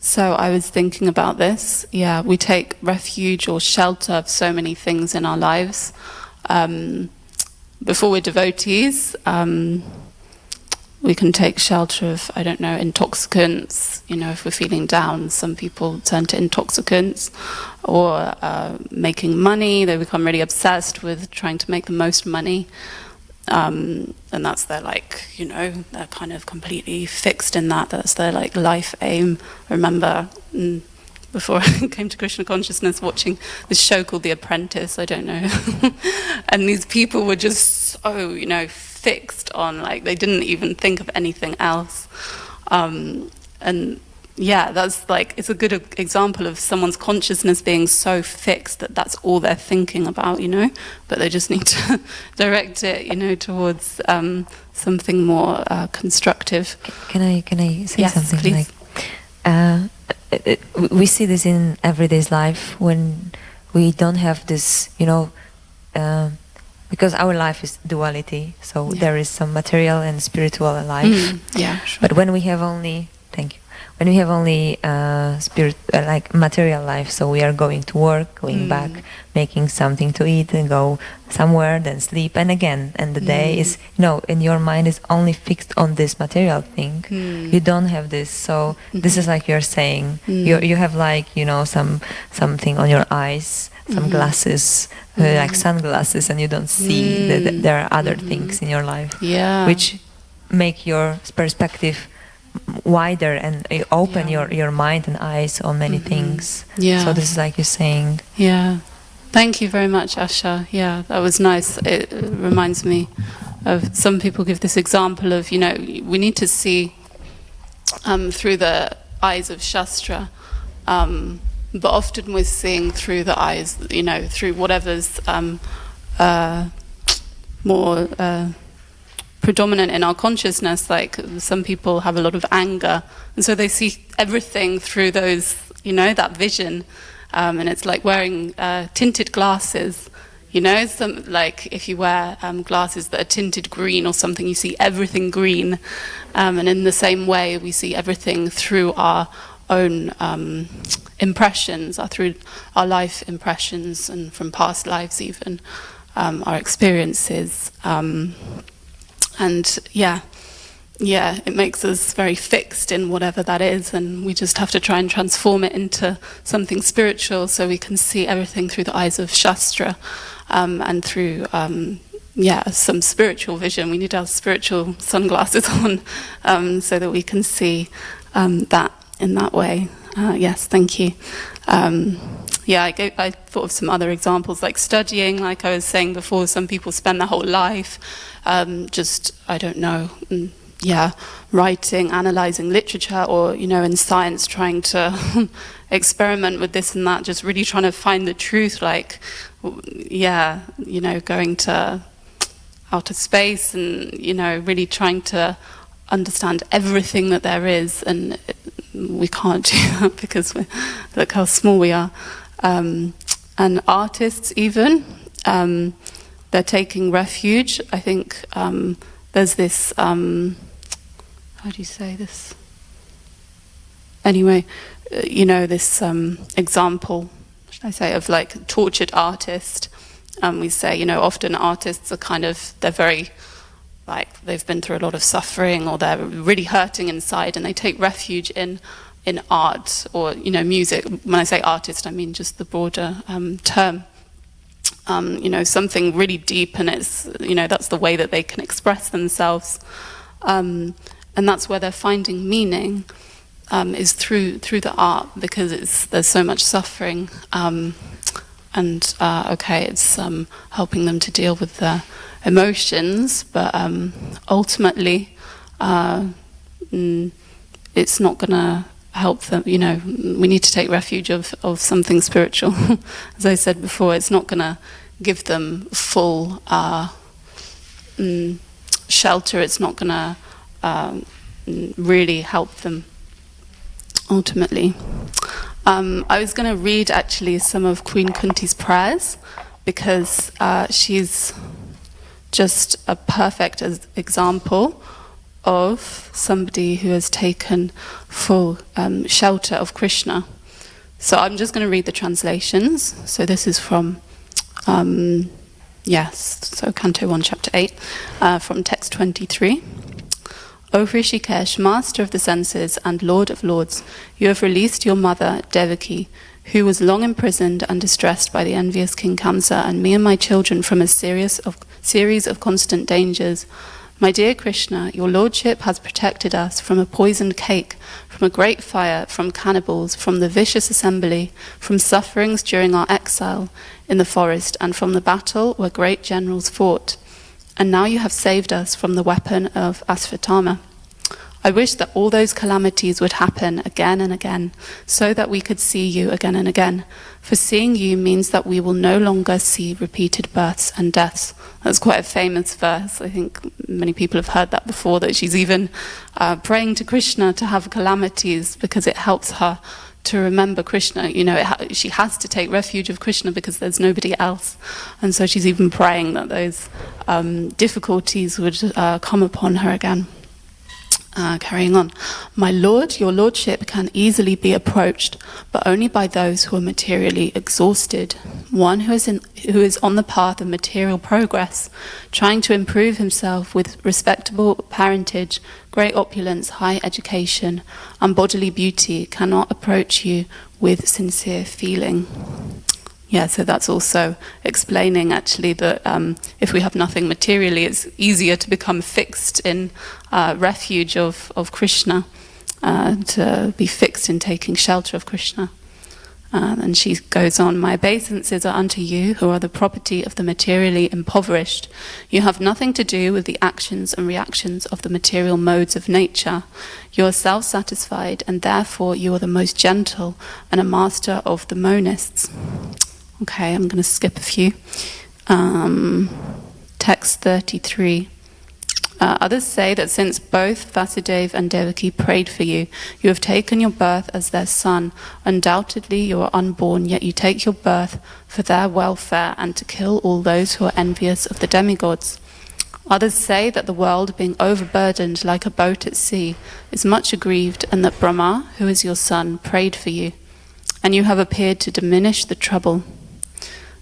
So I was thinking about this. Yeah, we take refuge or shelter of so many things in our lives. Before we're devotees, we can take shelter of, I don't know, intoxicants. You know, if we're feeling down, some people turn to intoxicants. Or making money, they become really obsessed with trying to make the most money. And that's their, like, you know, they're kind of completely fixed in that. That's their, like, life aim. I remember before I came to Krishna consciousness watching this show called The Apprentice, I don't know. And these people were just so, you know, fixed on, like, they didn't even think of anything else. And that's like, it's a good example of someone's consciousness being so fixed that that's all they're thinking about, but they just need to direct it, towards something more constructive. Can I say Yes, something? please. We see this in everyday's life when we don't have this, because our life is duality, so there is some material and spiritual life. Sure. But when we have only, when we have only spirit, like material life, so we are going to work, going back, making something to eat, and go somewhere, then sleep, and again. And the day is, in your mind is only fixed on this material thing. You don't have this. So this is like you're saying, you have like, something on your eyes, some glasses, like sunglasses, and you don't see that there are other things in your life, which make your perspective wider and open your mind and eyes on many things. So this is like you're saying. Thank you very much, Asha. That was nice. It reminds me of, some people give this example of, we need to see through the eyes of Shastra, but often we're seeing through the eyes, through whatever's more predominant in our consciousness. Like, some people have a lot of anger, and so they see everything through those, that vision, and it's like wearing tinted glasses. Some, like, if you wear glasses that are tinted green or something, you see everything green, and in the same way we see everything through our own impressions, through our life impressions, and from past lives even, our experiences. And it makes us very fixed in whatever that is, and we just have to try and transform it into something spiritual, so we can see everything through the eyes of Shastra, and through some spiritual vision. We need our spiritual sunglasses on, so that we can see that in that way. Yes, thank you. I thought of some other examples, like studying. Like I was saying before, some people spend their whole life writing, analysing literature, or, in science, trying to experiment with this and that, just really trying to find the truth, like, going to outer space and, really trying to understand everything that there is, and we can't do that because look how small we are. And artists even, they're taking refuge. I think there's this, how do you say this? Anyway, this example, should I say, of like tortured artist. We say, often artists are they're very, like, they've been through a lot of suffering, or they're really hurting inside, and they take refuge in art or, music. When I say artist, I mean just the broader term. Something really deep, and it's, that's the way that they can express themselves. And that's where they're finding meaning, is through the art, because there's so much suffering. It's helping them to deal with their emotions, but ultimately it's not going to help them. We need to take refuge of something spiritual. As I said before, it's not going to give them full shelter. It's not going to really help them ultimately. I was going to read actually some of Queen Kunti's prayers, because she's just a perfect example of somebody who has taken full shelter of Krishna. So I'm just going to read the translations. So this is from, Canto 1, Chapter 8, from text 23. O Rishikesh, master of the senses and lord of lords, you have released your mother, Devaki, who was long imprisoned and distressed by the envious King Kamsa, and me and my children from a series of constant dangers. My dear Krishna, your lordship has protected us from a poisoned cake, from a great fire, from cannibals, from the vicious assembly, from sufferings during our exile in the forest, and from the battle where great generals fought. And now you have saved us from the weapon of Asvatthama. I wish that all those calamities would happen again and again, so that we could see you again and again. For seeing you means that we will no longer see repeated births and deaths. That's quite a famous verse. I think many people have heard that before, that she's even praying to Krishna to have calamities because it helps her to remember Krishna. You know, she has to take refuge of Krishna because there's nobody else. And so she's even praying that those difficulties would come upon her again. Carrying on. My Lord, your Lordship can easily be approached, but only by those who are materially exhausted. One who is on the path of material progress, trying to improve himself with respectable parentage, great opulence, high education, and bodily beauty, cannot approach you with sincere feeling. Yeah, so that's also explaining actually that if we have nothing materially, it's easier to become fixed in refuge of Krishna, to be fixed in taking shelter of Krishna. And she goes on, my obeisances are unto you, who are the property of the materially impoverished. You have nothing to do with the actions and reactions of the material modes of nature. You are self-satisfied, and therefore you are the most gentle and a master of the monists. Okay, I'm going to skip a few. Text 33. Others say that since both Vasudeva and Devaki prayed for you, you have taken your birth as their son. Undoubtedly you are unborn, yet you take your birth for their welfare and to kill all those who are envious of the demigods. Others say that the world, being overburdened like a boat at sea, is much aggrieved, and that Brahma, who is your son, prayed for you, and you have appeared to diminish the trouble.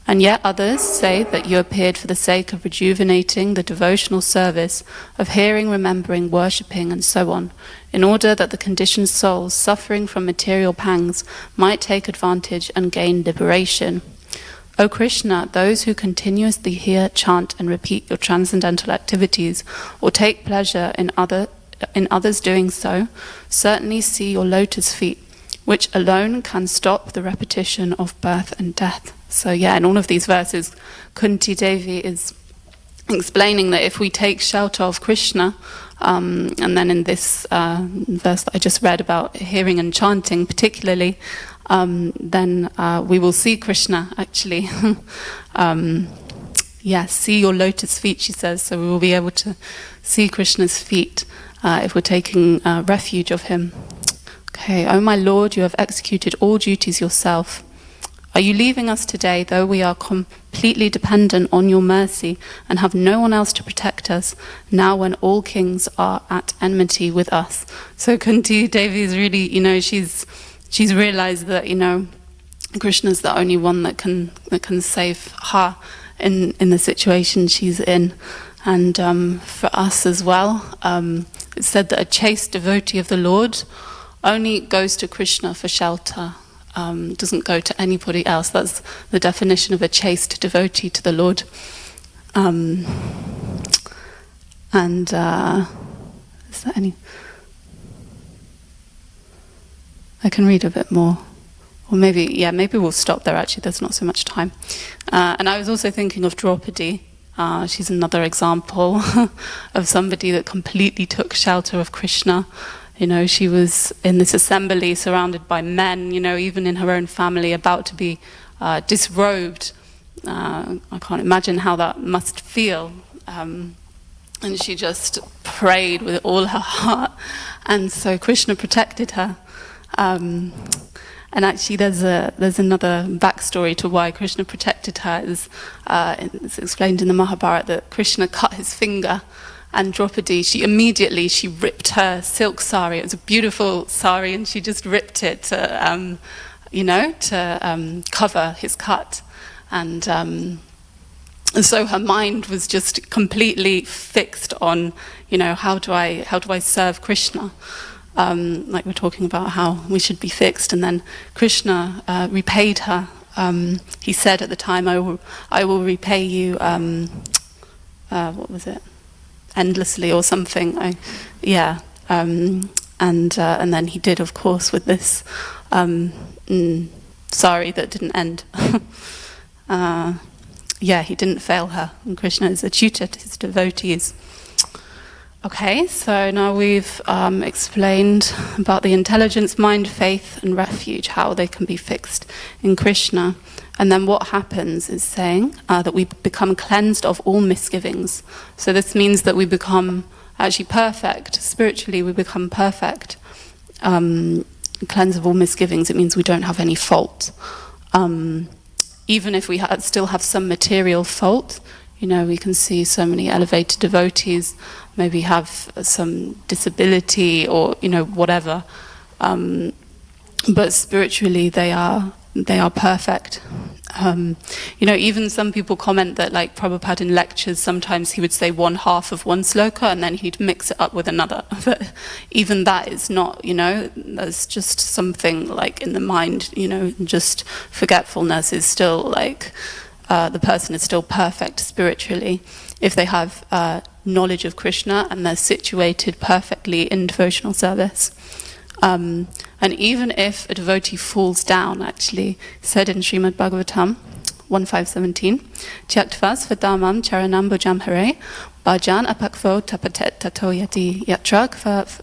And yet others say that you appeared for the sake of rejuvenating the devotional service of hearing, remembering, worshipping, and so on, in order that the conditioned souls suffering from material pangs might take advantage and gain liberation. O Krishna, those who continuously hear, chant, and repeat your transcendental activities, or take pleasure in others doing so, certainly see your lotus feet, which alone can stop the repetition of birth and death. So yeah, in all of these verses, Kunti Devi is explaining that if we take shelter of Krishna, and then in this verse that I just read about hearing and chanting particularly, then we will see Krishna actually. See your lotus feet, she says, so we will be able to see Krishna's feet if we're taking refuge of him. Okay, O my Lord, you have executed all duties yourself. Are you leaving us today, though we are completely dependent on your mercy and have no one else to protect us, now when all kings are at enmity with us? So Kunti Devi is really, she's realized that, Krishna's the only one that can save her in the situation she's in. And for us as well, it's said that a chaste devotee of the Lord only goes to Krishna for shelter. Doesn't go to anybody else. That's the definition of a chaste devotee to the Lord. Is there any? I can read a bit more. Or maybe we'll stop there actually, there's not so much time. And I was also thinking of Draupadi. She's another example of somebody that completely took shelter of Krishna. She was in this assembly surrounded by men, even in her own family, about to be disrobed. I can't imagine how that must feel. And she just prayed with all her heart. And so Krishna protected her. And actually there's another backstory to why Krishna protected her. It's explained in the Mahabharata that Krishna cut his finger, and Draupadi, she ripped her silk sari. It was a beautiful sari, and she just ripped it to cover his cut. And so her mind was just completely fixed on, how do I serve Krishna? Like we're talking about how we should be fixed. And then Krishna repaid her. He said at the time, I will repay you, what was it? Endlessly or something. And then he did, of course, with this sari that didn't end. He didn't fail her. And Krishna is a tutor to his devotees. Okay, so now we've explained about the intelligence, mind, faith, and refuge, how they can be fixed in Krishna. And then what happens is saying that we become cleansed of all misgivings. So this means that we become actually perfect. Spiritually, we become perfect. Cleansed of all misgivings, it means we don't have any fault. Even if we still have some material fault, you know, we can see so many elevated devotees maybe have some disability or, you know, whatever. But spiritually they are perfect. You know, even some people comment that, like, Prabhupada in lectures, sometimes he would say one half of one sloka and then he'd mix it up with another. But even that is not, you know, there's just something like in the mind, you know, just forgetfulness is still like, the person is still perfect spiritually if they have knowledge of Krishna and they're situated perfectly in devotional service. And even if a devotee falls down, actually, said in Srimad Bhagavatam 1.5.17, Tyaktva svadamam charanam bhujam hare, bhajan apakvo tapatet tato yati yatrak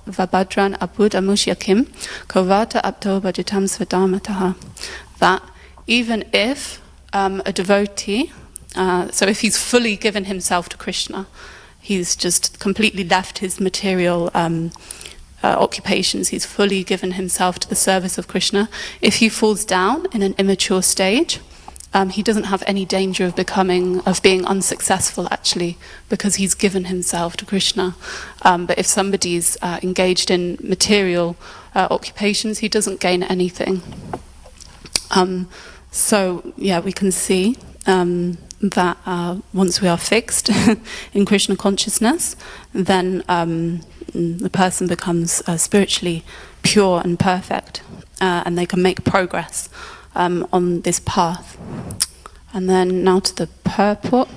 vabhadran abud amushyakim, kovata apto bhajatam svadamataha. That even if a devotee, so if he's fully given himself to Krishna, he's just completely left his material occupations, he's fully given himself to the service of Krishna. If he falls down in an immature stage, he doesn't have any danger of being unsuccessful, actually, because he's given himself to Krishna. But if somebody's engaged in material occupations, he doesn't gain anything. So yeah, we can see that once we are fixed in Krishna consciousness, then the person becomes spiritually pure and perfect, and they can make progress on this path. And then now to the purport.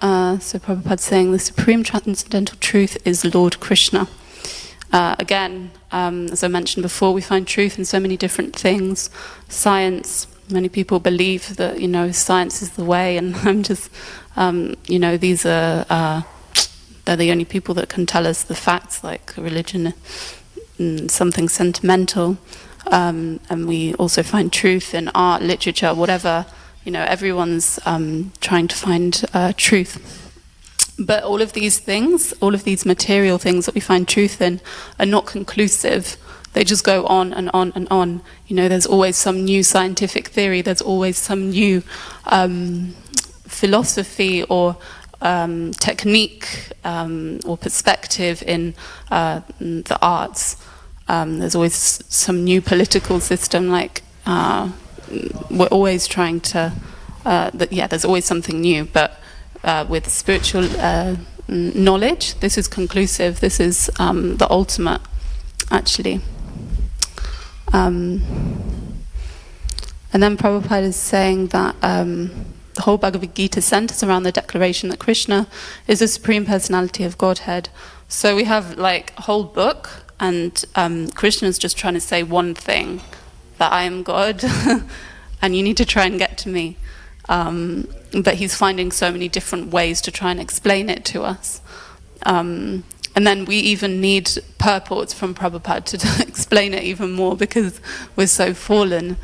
So Prabhupada's saying the supreme transcendental truth is Lord Krishna. Again, as I mentioned before, we find truth in so many different things. Science, many people believe that, you know, science is the way, and I'm just, you know, these are, they're the only people that can tell us the facts, like religion, something sentimental. And we also find truth in art, literature, whatever, you know, everyone's trying to find truth. But all of these things, all of these material things that we find truth in are not conclusive. They just go on and on and on. You know, there's always some new scientific theory, there's always some new philosophy or technique or perspective in the arts. There's always some new political system, like we're always trying to, there's always something new, but with spiritual knowledge, this is conclusive, this is the ultimate, actually. And then Prabhupada is saying that the whole Bhagavad Gita centers around the declaration that Krishna is the Supreme Personality of Godhead. So we have like a whole book, and Krishna is just trying to say one thing, that I am God, and you need to try and get to me. But he's finding so many different ways to try and explain it to us. And then we even need purports from Prabhupada to explain it even more, because we're so fallen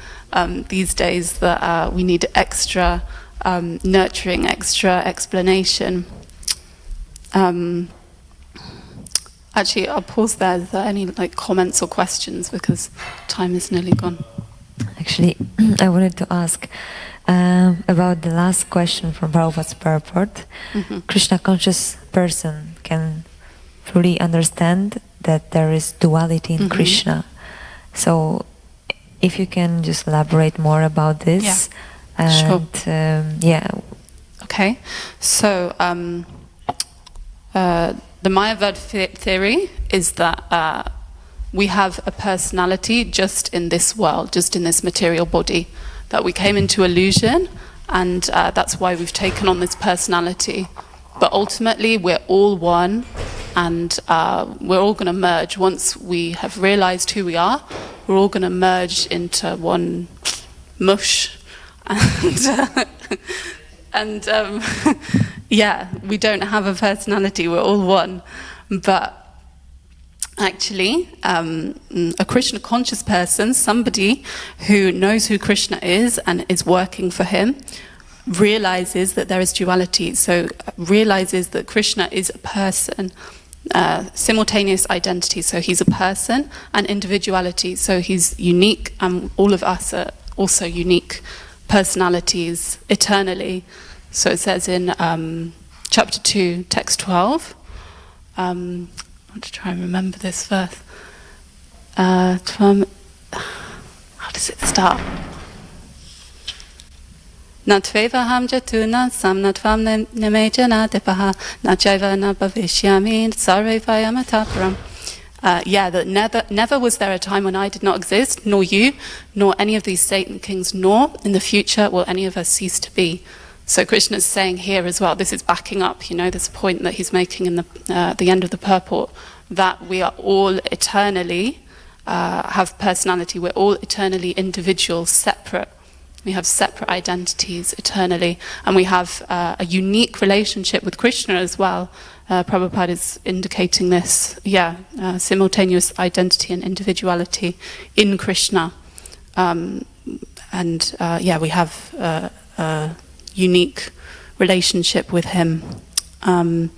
these days that we need extra nurturing, extra explanation. Actually, I'll pause there. Is there any like comments or questions, because time is nearly gone? Actually, I wanted to ask about the last question from Prabhupada's purport. Mm-hmm. Krishna conscious person can fully understand that there is duality in Krishna. So if you can just elaborate more about this. Yeah. And sure. Okay. So the Mayavad theory is that we have a personality just in this world, just in this material body, that we came into illusion, and that's why we've taken on this personality. But ultimately, we're all one, and we're all going to merge. Once we have realized who we are, we're all going to merge into one mush. And yeah, we don't have a personality, we're all one. But actually, a Krishna conscious person, somebody who knows who Krishna is and is working for him, realizes that there is duality. So realizes that Krishna is a person, simultaneous identity. So he's a person and individuality. So he's unique, and all of us are also unique personalities eternally. So it says in chapter 2, text 12, I want to try and remember this verse. How does it start? Na tveva ham jatuna samnatvam nemejana depaha na chaiva na bhavishyami sarve vayamataparam. That never was there a time when I did not exist, nor you, nor any of these Satan kings, nor in the future will any of us cease to be. So Krishna's saying here as well, this is backing up, this point that he's making in the end of the purport, that we are all eternally, have personality, we're all eternally individual, separate. We have separate identities eternally, and we have a unique relationship with Krishna as well. Prabhupada is indicating this, simultaneous identity and individuality in Krishna. We have a unique relationship with him. And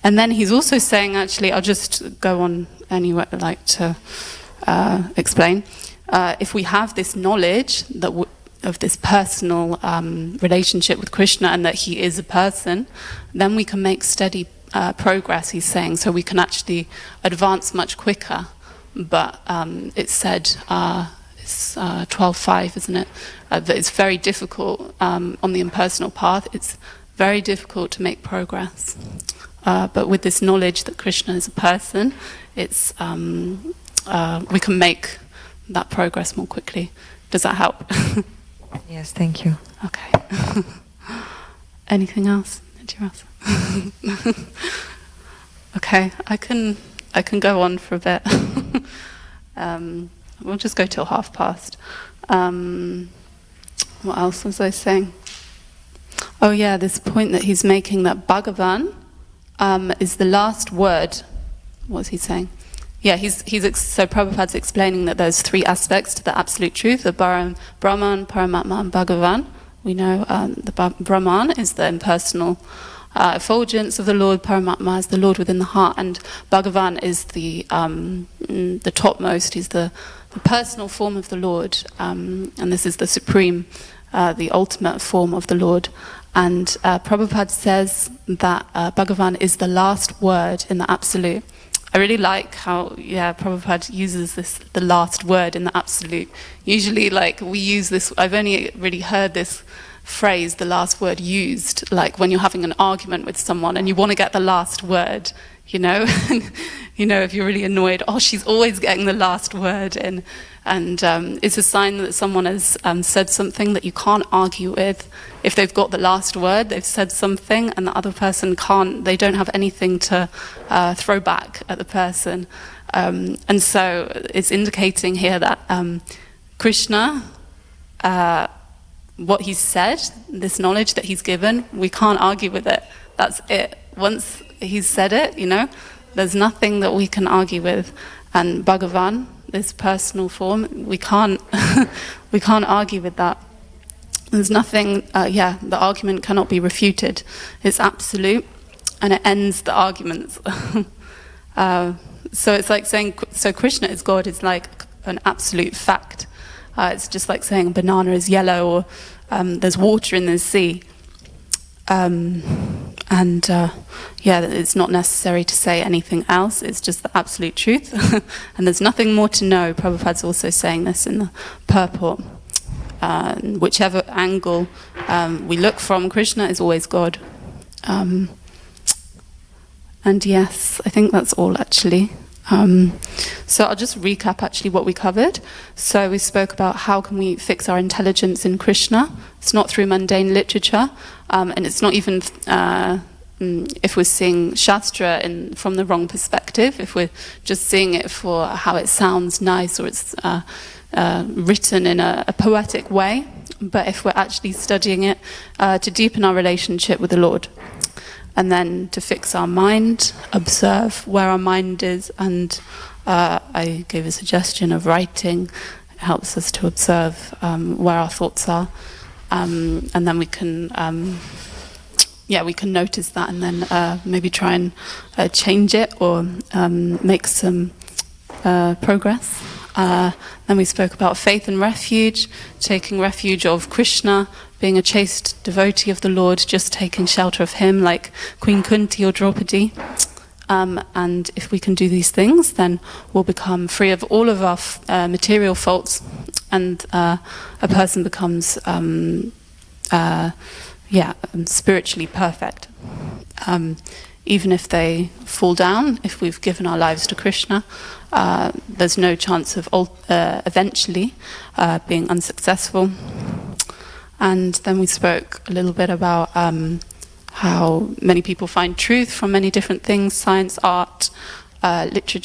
then he's also saying, actually, I'll just go on anyway, to explain. If we have this knowledge that of this personal relationship with Krishna and that he is a person, then we can make steady progress, he's saying, so we can actually advance much quicker. But it's said, it's 12.5, isn't it? That it's very difficult on the impersonal path. It's very difficult to make progress. But with this knowledge that Krishna is a person, it's we can make that progress more quickly. Does that help? Yes, thank you. Okay. Anything else? Did you ask? Okay, I can go on for a bit. We'll just go till past. What else was I saying? Oh yeah, this point that he's making, that Bhagavan is the last word. What's he saying? Yeah, so Prabhupada's explaining that there's three aspects to the absolute truth, the Brahman, Paramatma, and Bhagavan. We know the Brahman is the impersonal effulgence of the Lord, Paramatma is the Lord within the heart, and Bhagavan is the topmost, he's the personal form of the Lord, and this is the supreme, the ultimate form of the Lord. And Prabhupada says that Bhagavan is the last word in the absolute. I really like how, Prabhupada uses the last word in the absolute. Usually, we use this, I've only really heard this phrase, the last word, used, when you're having an argument with someone and you want to get the last word, if you're really annoyed, she's always getting the last word in. And it's a sign that someone has said something that you can't argue with. If they've got the last word, they've said something, and the other person they don't have anything to throw back at the person. And so it's indicating here that Krishna, what he's said, this knowledge that he's given, we can't argue with it. That's it. Once he's said it, there's nothing that we can argue with. And Bhagavan, this personal form, we can't argue with that. There's nothing, the argument cannot be refuted. It's absolute, and it ends the arguments. So it's like saying, so Krishna is God, it's like an absolute fact. It's just like saying a banana is yellow, or there's water in the sea. It's not necessary to say anything else, it's just the absolute truth. And there's nothing more to know. Prabhupada's also saying this in the purport. Whichever angle we look from, Krishna is always God. And yes, I think that's all actually. So I'll just recap actually what we covered. So we spoke about how can we fix our intelligence in Krishna. It's not through mundane literature, and it's not even if we're seeing Shastra from the wrong perspective, if we're just seeing it for how it sounds nice, or it's written in a poetic way, but if we're actually studying it to deepen our relationship with the Lord. and then to fix our mind, observe where our mind is, and I gave a suggestion of writing. It helps us to observe where our thoughts are, and then we can notice that, and then maybe try and change it or make some progress. Then we spoke about faith and refuge, taking refuge of Krishna, being a chaste devotee of the Lord, just taking shelter of him like Queen Kunti or Draupadi. And if we can do these things, then we'll become free of all of our material faults, and a person becomes spiritually perfect. Even if they fall down, if we've given our lives to Krishna, there's no chance of eventually being unsuccessful. And then we spoke a little bit about how many people find truth from many different things: science, art, literature,